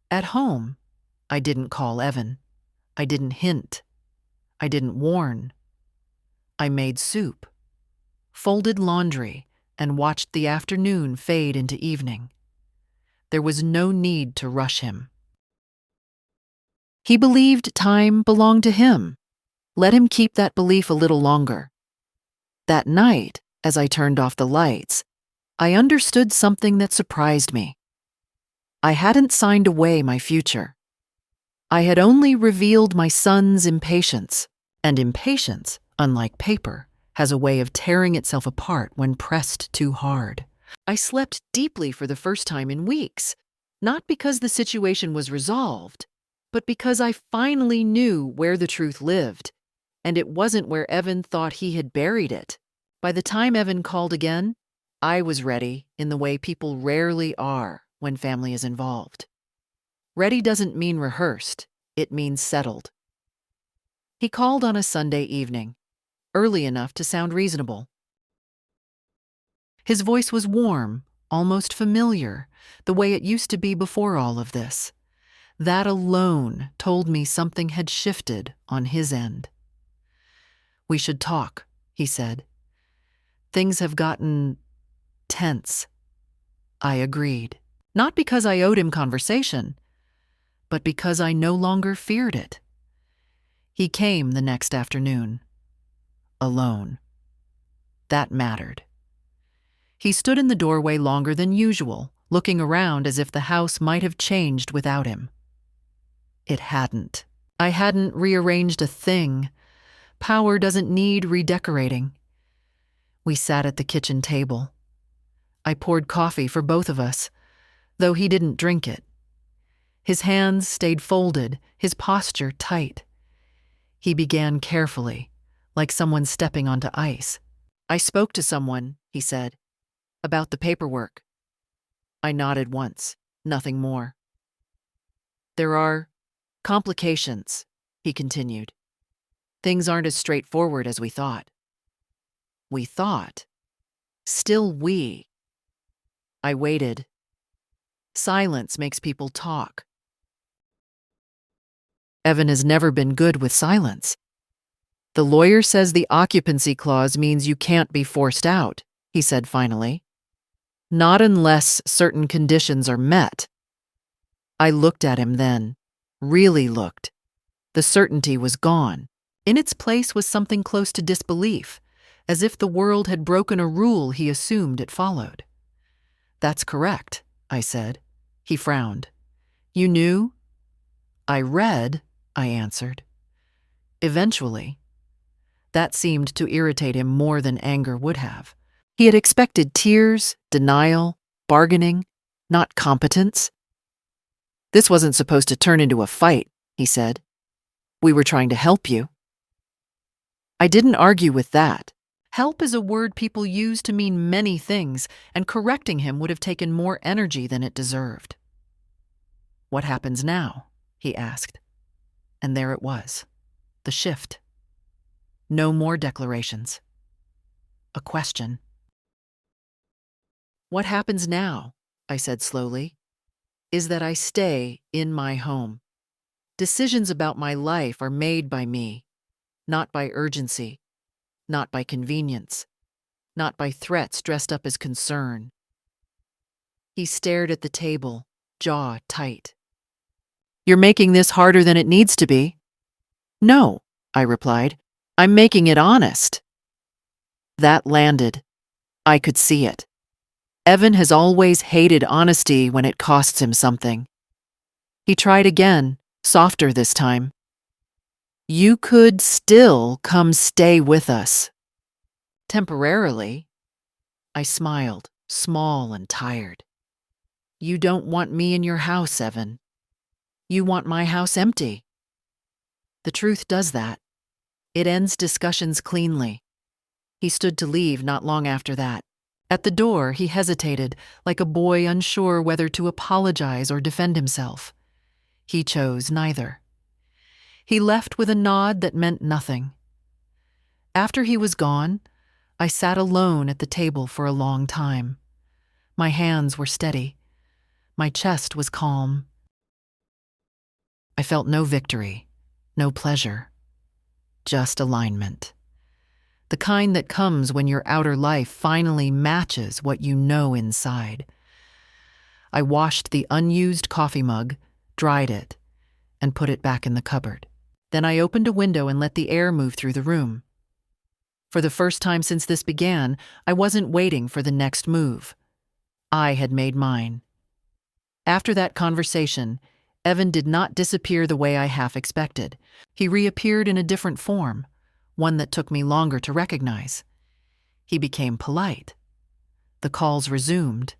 At home, I didn't call Evan. I didn't hint. I didn't warn. I made soup, folded laundry, and watched the afternoon fade into evening. There was no need to rush him. He believed time belonged to him. Let him keep that belief a little longer. That night, as I turned off the lights, I understood something that surprised me. I hadn't signed away my future. I had only revealed my son's impatience, and impatience, unlike paper, has a way of tearing itself apart when pressed too hard. I slept deeply for the first time in weeks, not because the situation was resolved, but because I finally knew where the truth lived, and it wasn't where Evan thought he had buried it. By the time Evan called again, I was ready in the way people rarely are when family is involved. Ready doesn't mean rehearsed, it means settled. He called on a Sunday evening, early enough to sound reasonable. His voice was warm, almost familiar, the way it used to be before all of this. That alone told me something had shifted on his end. "We should talk," he said. "Things have gotten tense." I agreed. Not because I owed him conversation, but because I no longer feared it. He came the next afternoon. Alone. That mattered. He stood in the doorway longer than usual, looking around as if the house might have changed without him. It hadn't. I hadn't rearranged a thing. Power doesn't need redecorating. We sat at the kitchen table. I poured coffee for both of us, though he didn't drink it. His hands stayed folded, his posture tight. He began carefully, like someone stepping onto ice. "I spoke to someone," he said, "about the paperwork." I nodded once, nothing more. "There are complications," he continued. "Things aren't as straightforward as we thought." We thought. Still we. I waited. Silence makes people talk. Evan has never been good with silence. "The lawyer says the occupancy clause means you can't be forced out," he said finally. "Not unless certain conditions are met." I looked at him then, really looked. The certainty was gone. In its place was something close to disbelief, as if the world had broken a rule he assumed it followed. "That's correct," I said. He frowned. "You knew?" "I read," I answered. "Eventually." That seemed to irritate him more than anger would have. He had expected tears, denial, bargaining, not competence. "This wasn't supposed to turn into a fight," he said. "We were trying to help you." I didn't argue with that. Help is a word people use to mean many things, and correcting him would have taken more energy than it deserved. "What happens now?" he asked. And there it was, the shift. No more declarations. A question. "What happens now," I said slowly, "is that I stay in my home. Decisions about my life are made by me, not by urgency, not by convenience, not by threats dressed up as concern." He stared at the table, jaw tight. "You're making this harder than it needs to be." "No," I replied. "I'm making it honest." That landed. I could see it. Evan has always hated honesty when it costs him something. He tried again, softer this time. "You could still come stay with us." "Temporarily." I smiled, small and tired. "You don't want me in your house, Evan. You want my house empty." The truth does that. It ends discussions cleanly. He stood to leave not long after that. At the door, he hesitated, like a boy unsure whether to apologize or defend himself. He chose neither. He left with a nod that meant nothing. After he was gone, I sat alone at the table for a long time. My hands were steady. My chest was calm. I felt no victory, no pleasure, just alignment. The kind that comes when your outer life finally matches what you know inside. I washed the unused coffee mug, dried it, and put it back in the cupboard. Then I opened a window and let the air move through the room. For the first time since this began, I wasn't waiting for the next move. I had made mine. After that conversation, Evan did not disappear the way I half expected. He reappeared in a different form, one that took me longer to recognize. He became polite. The calls resumed,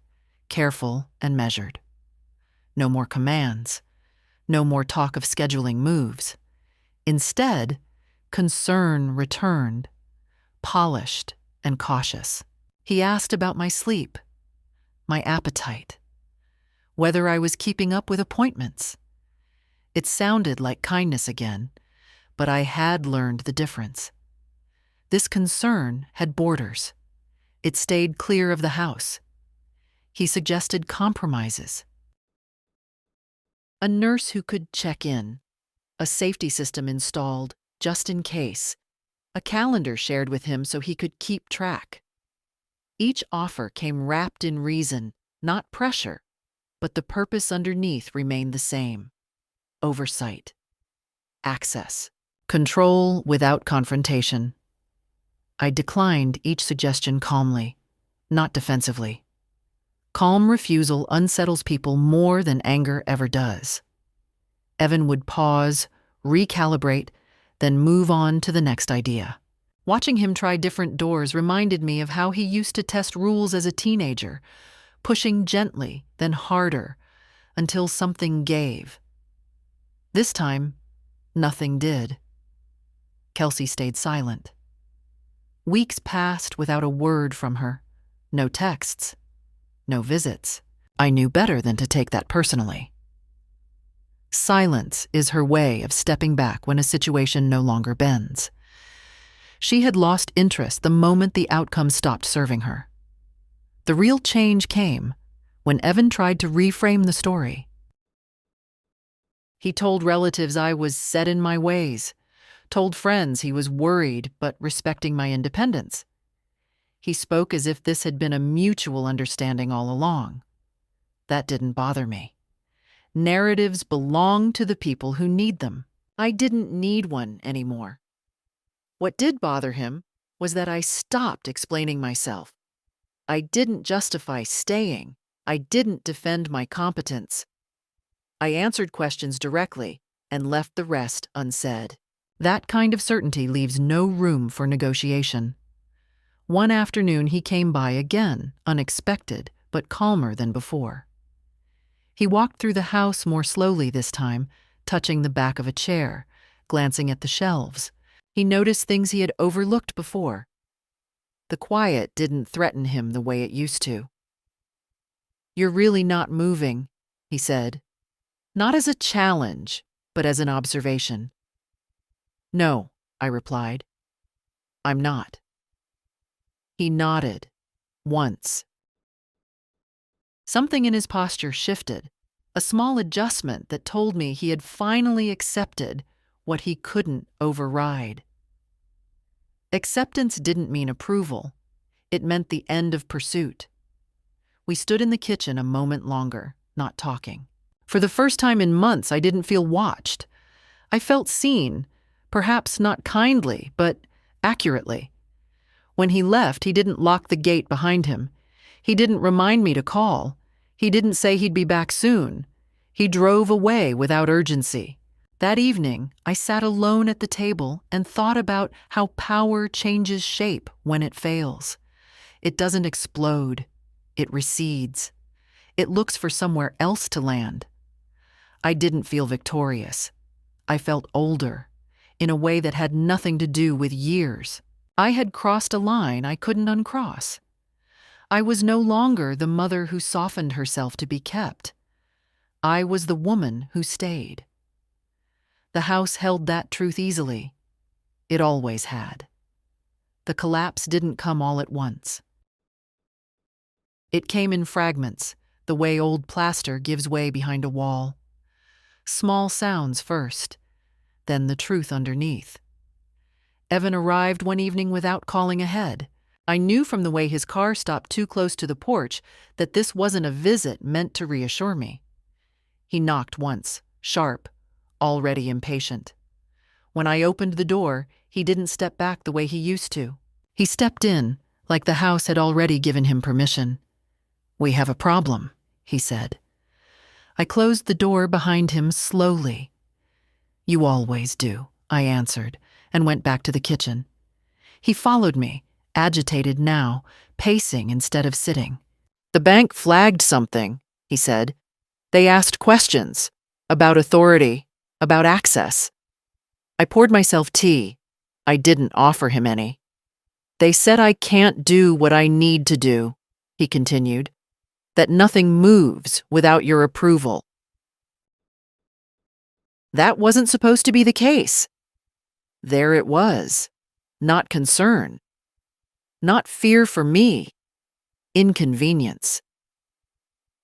careful and measured. No more commands. No more talk of scheduling moves. Instead, concern returned, polished and cautious. He asked about my sleep, my appetite, whether I was keeping up with appointments. It sounded like kindness again, but I had learned the difference. This concern had borders. It stayed clear of the house. He suggested compromises. A nurse who could check in, a safety system installed just in case, a calendar shared with him so he could keep track. Each offer came wrapped in reason, not pressure, but the purpose underneath remained the same: oversight, access, control without confrontation. I declined each suggestion calmly, not defensively. Calm refusal unsettles people more than anger ever does. Evan would pause, recalibrate, then move on to the next idea. Watching him try different doors reminded me of how he used to test rules as a teenager, pushing gently, then harder, until something gave. This time, nothing did. Kelsey stayed silent. Weeks passed without a word from her. No texts. No visits. I knew better than to take that personally. Silence is her way of stepping back when a situation no longer bends. She had lost interest the moment the outcome stopped serving her. The real change came when Evan tried to reframe the story. He told relatives I was set in my ways, told friends he was worried but respecting my independence. He spoke as if this had been a mutual understanding all along. That didn't bother me. Narratives belong to the people who need them. I didn't need one anymore. What did bother him was that I stopped explaining myself. I didn't justify staying. I didn't defend my competence. I answered questions directly and left the rest unsaid. That kind of certainty leaves no room for negotiation. One afternoon he came by again, unexpected, but calmer than before. He walked through the house more slowly this time, touching the back of a chair, glancing at the shelves. He noticed things he had overlooked before. The quiet didn't threaten him the way it used to. "You're really not moving," he said. Not as a challenge, but as an observation. "No," I replied. "I'm not." He nodded. Once. Something in his posture shifted, a small adjustment that told me he had finally accepted what he couldn't override. Acceptance didn't mean approval. It meant the end of pursuit. We stood in the kitchen a moment longer, not talking. For the first time in months, I didn't feel watched. I felt seen, perhaps not kindly, but accurately. When he left, he didn't lock the gate behind him. He didn't remind me to call. He didn't say he'd be back soon. He drove away without urgency. That evening, I sat alone at the table and thought about how power changes shape when it fails. It doesn't explode. It recedes. It looks for somewhere else to land. I didn't feel victorious. I felt older, in a way that had nothing to do with years. I had crossed a line I couldn't uncross. I was no longer the mother who softened herself to be kept. I was the woman who stayed. The house held that truth easily. It always had. The collapse didn't come all at once. It came in fragments, the way old plaster gives way behind a wall. Small sounds first, then the truth underneath. Evan arrived one evening without calling ahead. I knew from the way his car stopped too close to the porch that this wasn't a visit meant to reassure me. He knocked once, sharp, already impatient. When I opened the door, he didn't step back the way he used to. He stepped in, like the house had already given him permission. "We have a problem," he said. I closed the door behind him slowly. "You always do," I answered, and went back to the kitchen. He followed me, agitated now, pacing instead of sitting. "The bank flagged something," he said. "They asked questions about authority, about access." I poured myself tea. I didn't offer him any. "They said I can't do what I need to do," he continued, "that nothing moves without your approval." That wasn't supposed to be the case. There it was. Not concern. Not fear for me. Inconvenience.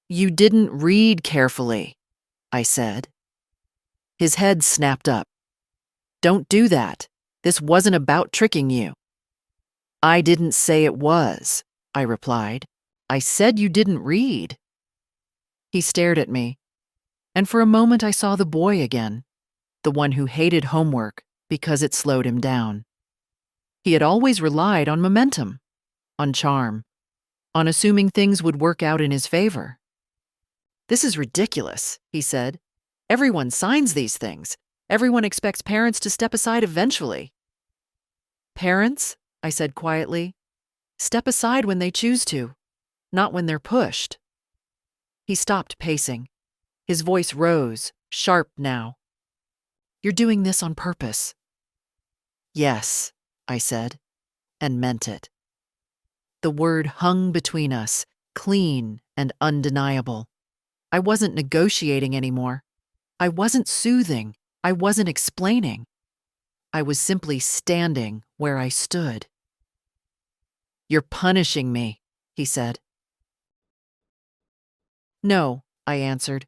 "You didn't read carefully," I said. His head snapped up. "Don't do that. This wasn't about tricking you." "I didn't say it was," I replied. "I said you didn't read." He stared at me, and for a moment I saw the boy again, the one who hated homework because it slowed him down. He had always relied on momentum, on charm, on assuming things would work out in his favor. "This is ridiculous," he said. "Everyone signs these things. Everyone expects parents to step aside eventually." "Parents," I said quietly, "step aside when they choose to, not when they're pushed." He stopped pacing. His voice rose, sharp now. "You're doing this on purpose." "Yes," I said, and meant it. The word hung between us, clean and undeniable. I wasn't negotiating anymore. I wasn't soothing. I wasn't explaining. I was simply standing where I stood. "You're punishing me," he said. "No," I answered.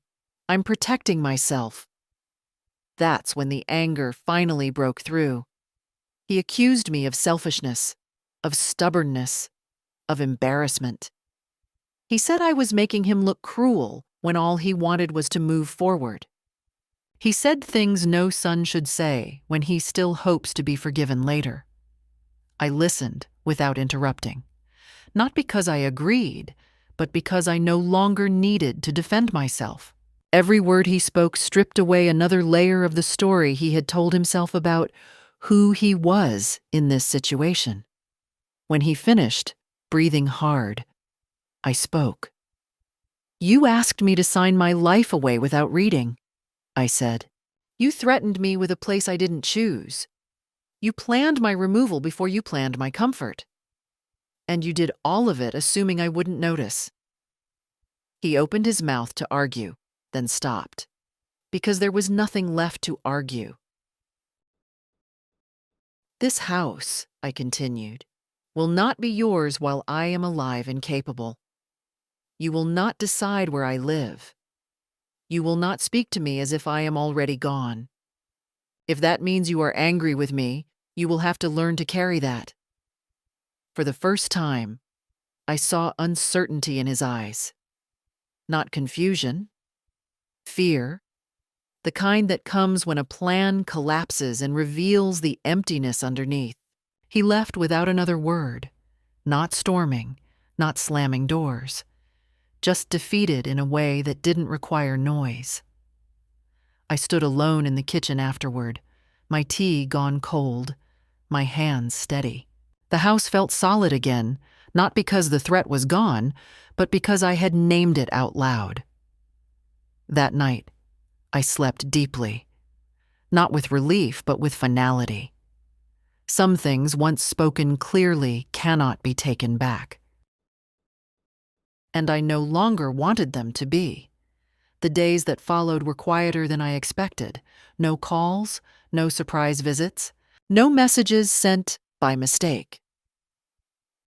"I'm protecting myself." That's when the anger finally broke through. He accused me of selfishness, of stubbornness, of embarrassment. He said I was making him look cruel when all he wanted was to move forward. He said things no son should say when he still hopes to be forgiven later. I listened without interrupting, not because I agreed, but because I no longer needed to defend myself. Every word he spoke stripped away another layer of the story he had told himself about who he was in this situation. When he finished, breathing hard, I spoke. "You asked me to sign my life away without reading," I said. "You threatened me with a place I didn't choose. You planned my removal before you planned my comfort. And you did all of it assuming I wouldn't notice." He opened his mouth to argue, then stopped, because there was nothing left to argue. "This house," I continued, "will not be yours while I am alive and capable. You will not decide where I live. You will not speak to me as if I am already gone. If that means you are angry with me, you will have to learn to carry that." For the first time, I saw uncertainty in his eyes. Not confusion, fear, the kind that comes when a plan collapses and reveals the emptiness underneath. He left without another word, not storming, not slamming doors, just defeated in a way that didn't require noise. I stood alone in the kitchen afterward, my tea gone cold, my hands steady. The house felt solid again, not because the threat was gone, but because I had named it out loud. That night, I slept deeply, not with relief, but with finality. Some things, once spoken clearly, cannot be taken back. And I no longer wanted them to be. The days that followed were quieter than I expected. No calls, no surprise visits, no messages sent by mistake.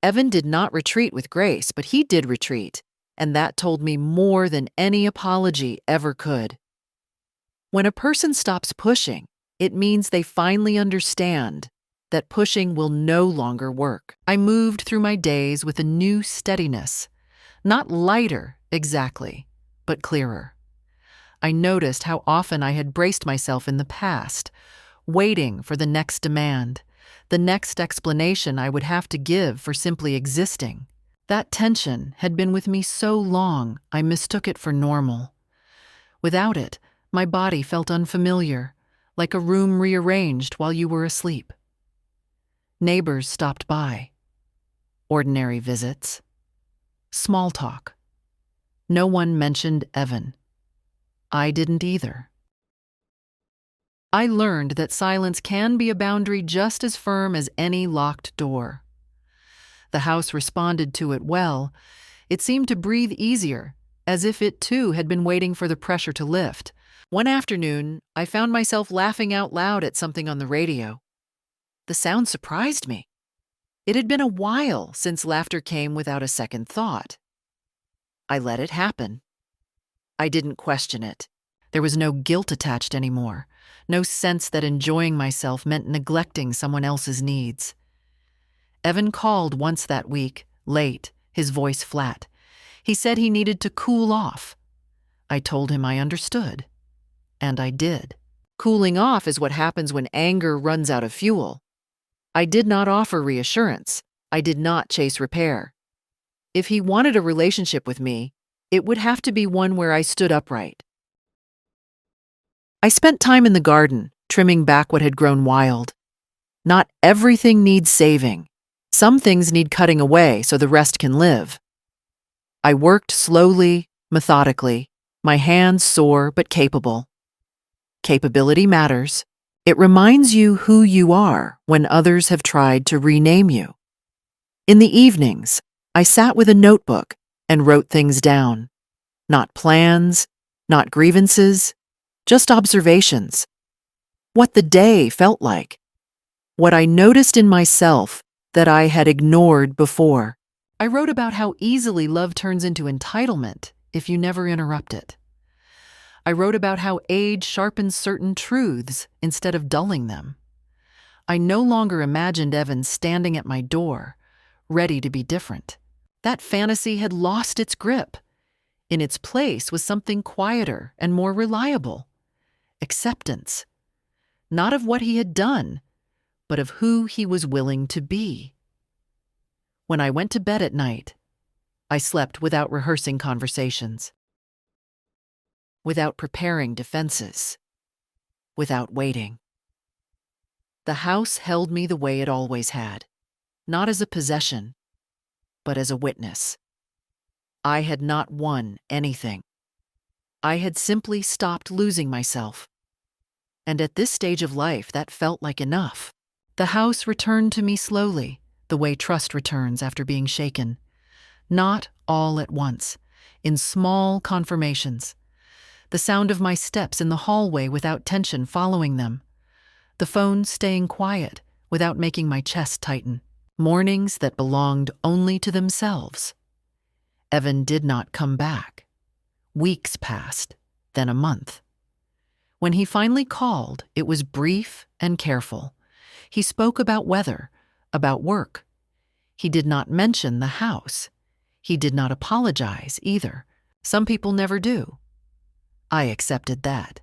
Evan did not retreat with grace, but he did retreat, and that told me more than any apology ever could. When a person stops pushing, it means they finally understand that pushing will no longer work. I moved through my days with a new steadiness, not lighter exactly, but clearer. I noticed how often I had braced myself in the past, waiting for the next demand, the next explanation I would have to give for simply existing. That tension had been with me so long, I mistook it for normal. Without it, my body felt unfamiliar, like a room rearranged while you were asleep. Neighbors stopped by. Ordinary visits. Small talk. No one mentioned Evan. I didn't either. I learned that silence can be a boundary just as firm as any locked door. The house responded to it well. It seemed to breathe easier, as if it too had been waiting for the pressure to lift. One afternoon, I found myself laughing out loud at something on the radio. The sound surprised me. It had been a while since laughter came without a second thought. I let it happen. I didn't question it. There was no guilt attached anymore, no sense that enjoying myself meant neglecting someone else's needs. Evan called once that week, late, his voice flat. He said he needed to cool off. I told him I understood. And I did. Cooling off is what happens when anger runs out of fuel. I did not offer reassurance. I did not chase repair. If he wanted a relationship with me, it would have to be one where I stood upright. I spent time in the garden, trimming back what had grown wild. Not everything needs saving. Some things need cutting away so the rest can live. I worked slowly, methodically, my hands sore but capable. Capability matters. It reminds you who you are when others have tried to rename you. In the evenings, I sat with a notebook and wrote things down. Not plans, not grievances, just observations. What the day felt like. What I noticed in myself that I had ignored before. I wrote about how easily love turns into entitlement if you never interrupt it. I wrote about how age sharpens certain truths instead of dulling them. I no longer imagined Evan standing at my door, ready to be different. That fantasy had lost its grip. In its place was something quieter and more reliable. Acceptance. Not of what he had done, but of who he was willing to be. When I went to bed at night, I slept without rehearsing conversations, without preparing defenses, without waiting. The house held me the way it always had, not as a possession, but as a witness. I had not won anything. I had simply stopped losing myself. And at this stage of life, that felt like enough. The house returned to me slowly, the way trust returns after being shaken. Not all at once, in small confirmations. The sound of my steps in the hallway without tension following them. The phone staying quiet without making my chest tighten. Mornings that belonged only to themselves. Evan did not come back. Weeks passed, then a month. When he finally called, it was brief and careful. He spoke about weather, about work. He did not mention the house. He did not apologize either. Some people never do. I accepted that.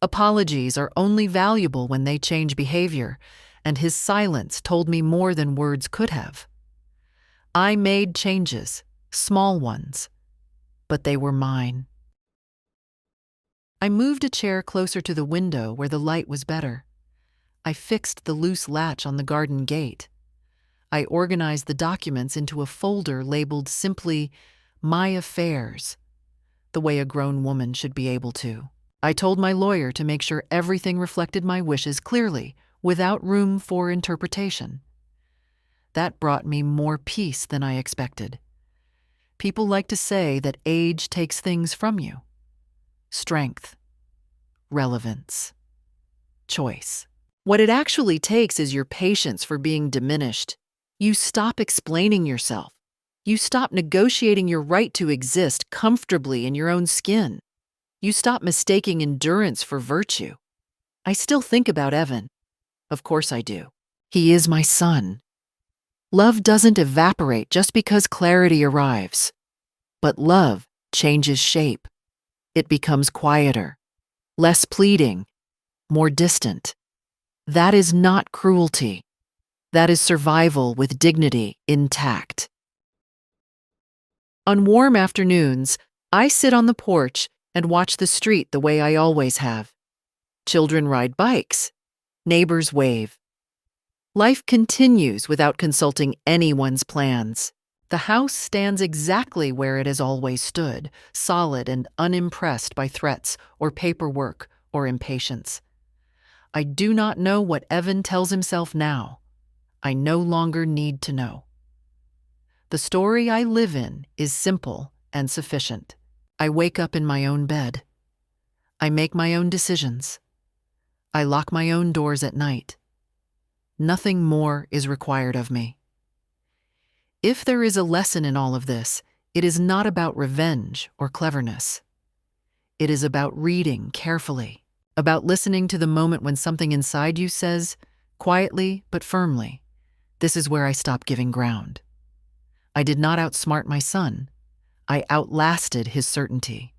Apologies are only valuable when they change behavior, and his silence told me more than words could have. I made changes, small ones, but they were mine. I moved a chair closer to the window where the light was better. I fixed the loose latch on the garden gate. I organized the documents into a folder labeled simply, "My Affairs," the way a grown woman should be able to. I told my lawyer to make sure everything reflected my wishes clearly, without room for interpretation. That brought me more peace than I expected. People like to say that age takes things from you. Strength, relevance, choice. What it actually takes is your patience for being diminished. You stop explaining yourself. You stop negotiating your right to exist comfortably in your own skin. You stop mistaking endurance for virtue. I still think about Evan. Of course I do. He is my son. Love doesn't evaporate just because clarity arrives. But love changes shape. It becomes quieter, less pleading, more distant. That is not cruelty. That is survival with dignity intact. On warm afternoons, I sit on the porch and watch the street the way I always have. Children ride bikes. Neighbors wave. Life continues without consulting anyone's plans. The house stands exactly where it has always stood, solid and unimpressed by threats or paperwork or impatience. I do not know what Evan tells himself now. I no longer need to know. The story I live in is simple and sufficient. I wake up in my own bed. I make my own decisions. I lock my own doors at night. Nothing more is required of me. If there is a lesson in all of this, it is not about revenge or cleverness. It is about reading carefully, about listening to the moment when something inside you says, quietly but firmly, "This is where I stop giving ground." I did not outsmart my son. I outlasted his certainty.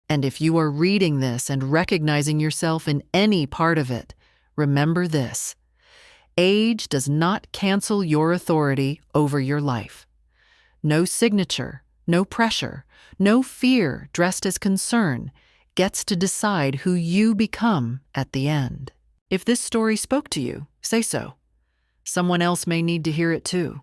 And if you are reading this and recognizing yourself in any part of it, remember this: age does not cancel your authority over your life. No signature, no pressure, no fear dressed as concern gets to decide who you become at the end. If this story spoke to you, say so. Someone else may need to hear it too.